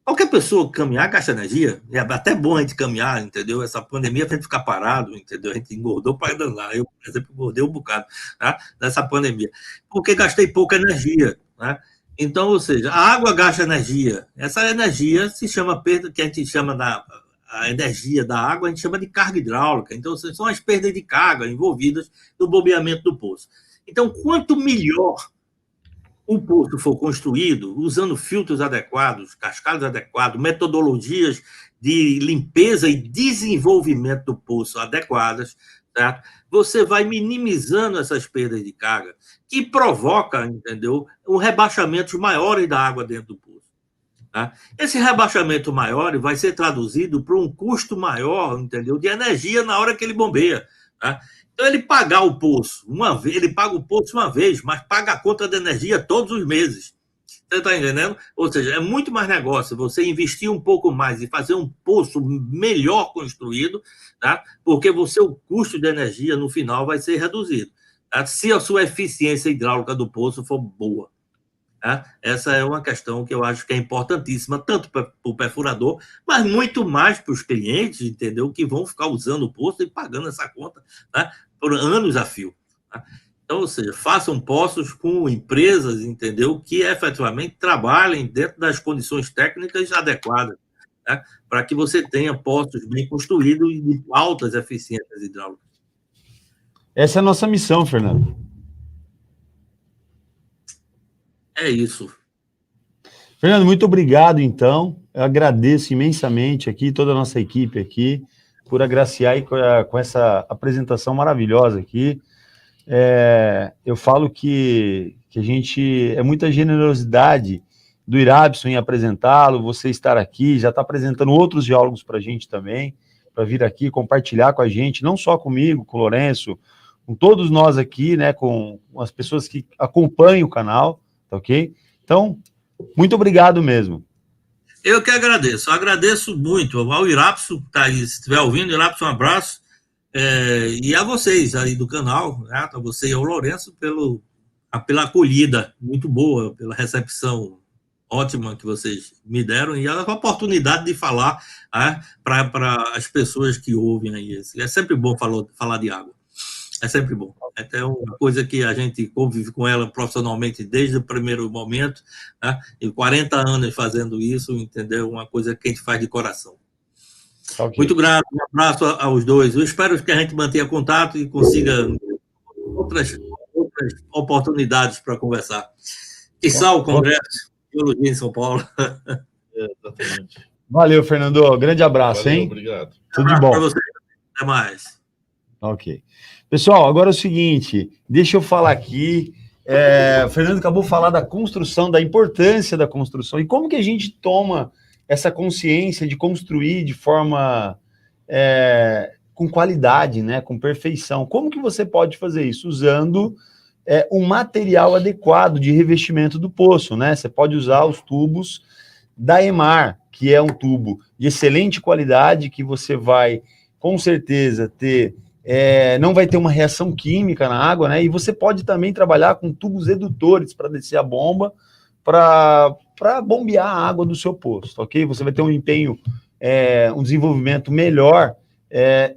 Qualquer pessoa caminhar gasta energia. É até bom a gente caminhar, entendeu? Essa pandemia, pra gente ficar parado, entendeu? A gente engordou para danar. Eu, por exemplo, engordei um bocado, tá? Nessa pandemia. Porque gastei pouca energia, né? Então, ou seja, a água gasta energia. Essa energia se chama perda, que a gente chama a energia da água, a gente chama de carga hidráulica. Então, são as perdas de carga envolvidas no bombeamento do poço. Então, quanto melhor o poço for construído, usando filtros adequados, cascadas adequadas, metodologias de limpeza e desenvolvimento do poço adequadas, certo? Você vai minimizando essas perdas de carga, que provoca, entendeu, um rebaixamento maior da água dentro do poço. Tá? Esse rebaixamento maior vai ser traduzido para um custo maior, entendeu, de energia na hora que ele bombeia. Tá? Então, ele pagar o poço uma vez, ele paga o poço uma vez, mas paga a conta de energia todos os meses. Você está entendendo? Ou seja, é muito mais negócio você investir um pouco mais e fazer um poço melhor construído, tá? Porque o custo de energia no final vai ser reduzido, tá? Se a sua eficiência hidráulica do poço for boa. Né? Essa é uma questão que eu acho que é importantíssima, tanto para o perfurador, mas muito mais para os clientes, entendeu? Que vão ficar usando o poço e pagando essa conta, né? Por anos a fio. Né? Então, ou seja, façam poços com empresas, entendeu? Que efetivamente trabalhem dentro das condições técnicas adequadas, né? Para que você tenha poços bem construídos e de altas eficiências hidráulicas. Essa é a nossa missão, Fernando. É isso. Fernando, muito obrigado, então. Eu agradeço imensamente aqui, toda a nossa equipe aqui, por agraciar com essa apresentação maravilhosa aqui. Eu falo que a gente... É muita generosidade do Irabson em apresentá-lo, você estar aqui, já está apresentando outros geólogos para a gente também, para vir aqui compartilhar com a gente, não só comigo, com o Lourenço, com todos nós aqui, né, com as pessoas que acompanham o canal, tá ok? Então, muito obrigado mesmo. Eu que agradeço. Agradeço muito ao Irapso, que está aí, se estiver ouvindo, Irapso, um abraço. E a vocês aí do canal, né? A você e ao Lourenço pela acolhida muito boa, pela recepção ótima que vocês me deram e a oportunidade de falar, né, para as pessoas que ouvem aí. É sempre bom falar de água. É sempre bom. É uma coisa que a gente convive com ela profissionalmente desde o primeiro momento, né? E 40 anos fazendo isso, entendeu? Uma coisa que a gente faz de coração. Okay. Muito grato, um abraço aos dois. Eu espero que a gente mantenha contato e consiga outras oportunidades para conversar. Quiçá o Congresso de Geologia em São Paulo. Exatamente. Valeu, Fernando. Grande abraço, hein? Obrigado. Tudo de bom. Para você. Até mais. Ok. Pessoal, agora é o seguinte, deixa eu falar aqui, o Fernando acabou de falar da construção, da importância da construção, e como que a gente toma essa consciência de construir de forma com qualidade, né, com perfeição. Como que você pode fazer isso? Usando um material adequado de revestimento do poço, né? Você pode usar os tubos da EMAR, que é um tubo de excelente qualidade, que você vai, com certeza, ter... não vai ter uma reação química na água, né? E você pode também trabalhar com tubos edutores para descer a bomba, para bombear a água do seu poço, ok? Você vai ter um empenho, um desenvolvimento melhor,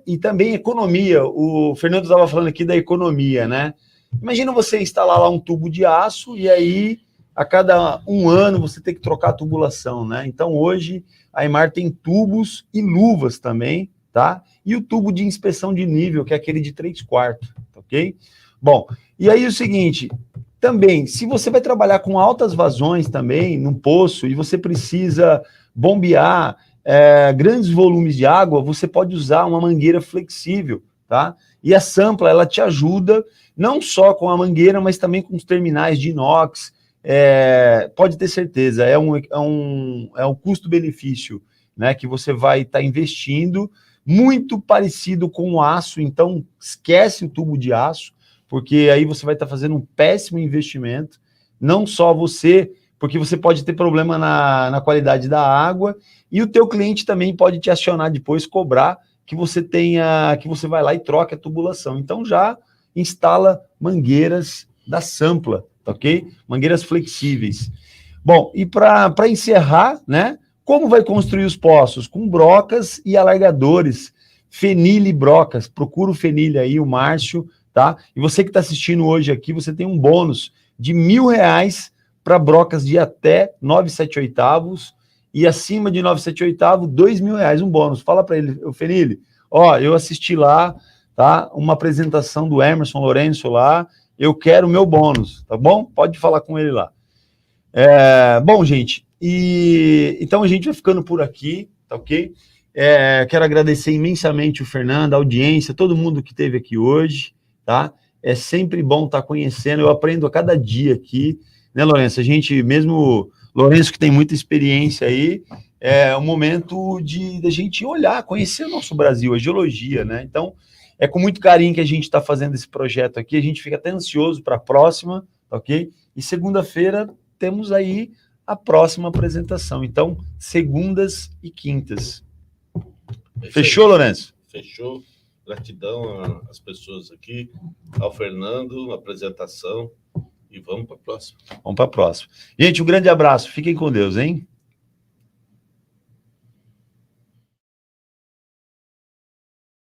e também economia. O Fernando estava falando aqui da economia, né? Imagina você instalar lá um tubo de aço e aí, a cada um ano, você tem que trocar a tubulação, né? Então, hoje, a EMAR tem tubos e luvas também, tá? E o tubo de inspeção de nível, que é aquele de 3/4, ok? Bom, e aí o seguinte, também, se você vai trabalhar com altas vazões também, num poço, e você precisa bombear grandes volumes de água, você pode usar uma mangueira flexível, tá? E a Sampla, ela te ajuda, não só com a mangueira, mas também com os terminais de inox, pode ter certeza, é um custo-benefício, né, que você vai estar investindo, muito parecido com o aço, então esquece o tubo de aço, porque aí você vai estar fazendo um péssimo investimento, não só você, porque você pode ter problema na qualidade da água, e o teu cliente também pode te acionar depois, cobrar que você vai lá e troca a tubulação. Então já instala mangueiras da Sampla, ok? Mangueiras flexíveis. Bom, e para encerrar, né? Como vai construir os poços? Com brocas e alargadores, Fenile brocas, procura o Fenile aí, o Márcio, tá? E você que está assistindo hoje aqui, você tem um bônus de R$1.000 para brocas de até 9/7/8 e acima de 9/7/8, R$2.000, um bônus. Fala para ele, o Fenile, ó, eu assisti lá, tá? Uma apresentação do Emerson Lourenço lá, eu quero o meu bônus, tá bom? Pode falar com ele lá. Bom, gente, então a gente vai ficando por aqui, tá ok? Quero agradecer imensamente o Fernando, a audiência, todo mundo que esteve aqui hoje, tá? É sempre bom estar conhecendo, eu aprendo a cada dia aqui, né, Lourenço? A gente, mesmo Lourenço que tem muita experiência aí, é um momento de a gente olhar, conhecer o nosso Brasil, a geologia, né? Então, é com muito carinho que a gente está fazendo esse projeto aqui, a gente fica até ansioso para a próxima, ok? E segunda-feira temos aí a próxima apresentação. Então, segundas e quintas. Fechou, Lourenço? Fechou. Gratidão às pessoas aqui, ao Fernando, na apresentação, E vamos para a próxima. Vamos para a próxima. Gente, um grande abraço. Fiquem com Deus, hein?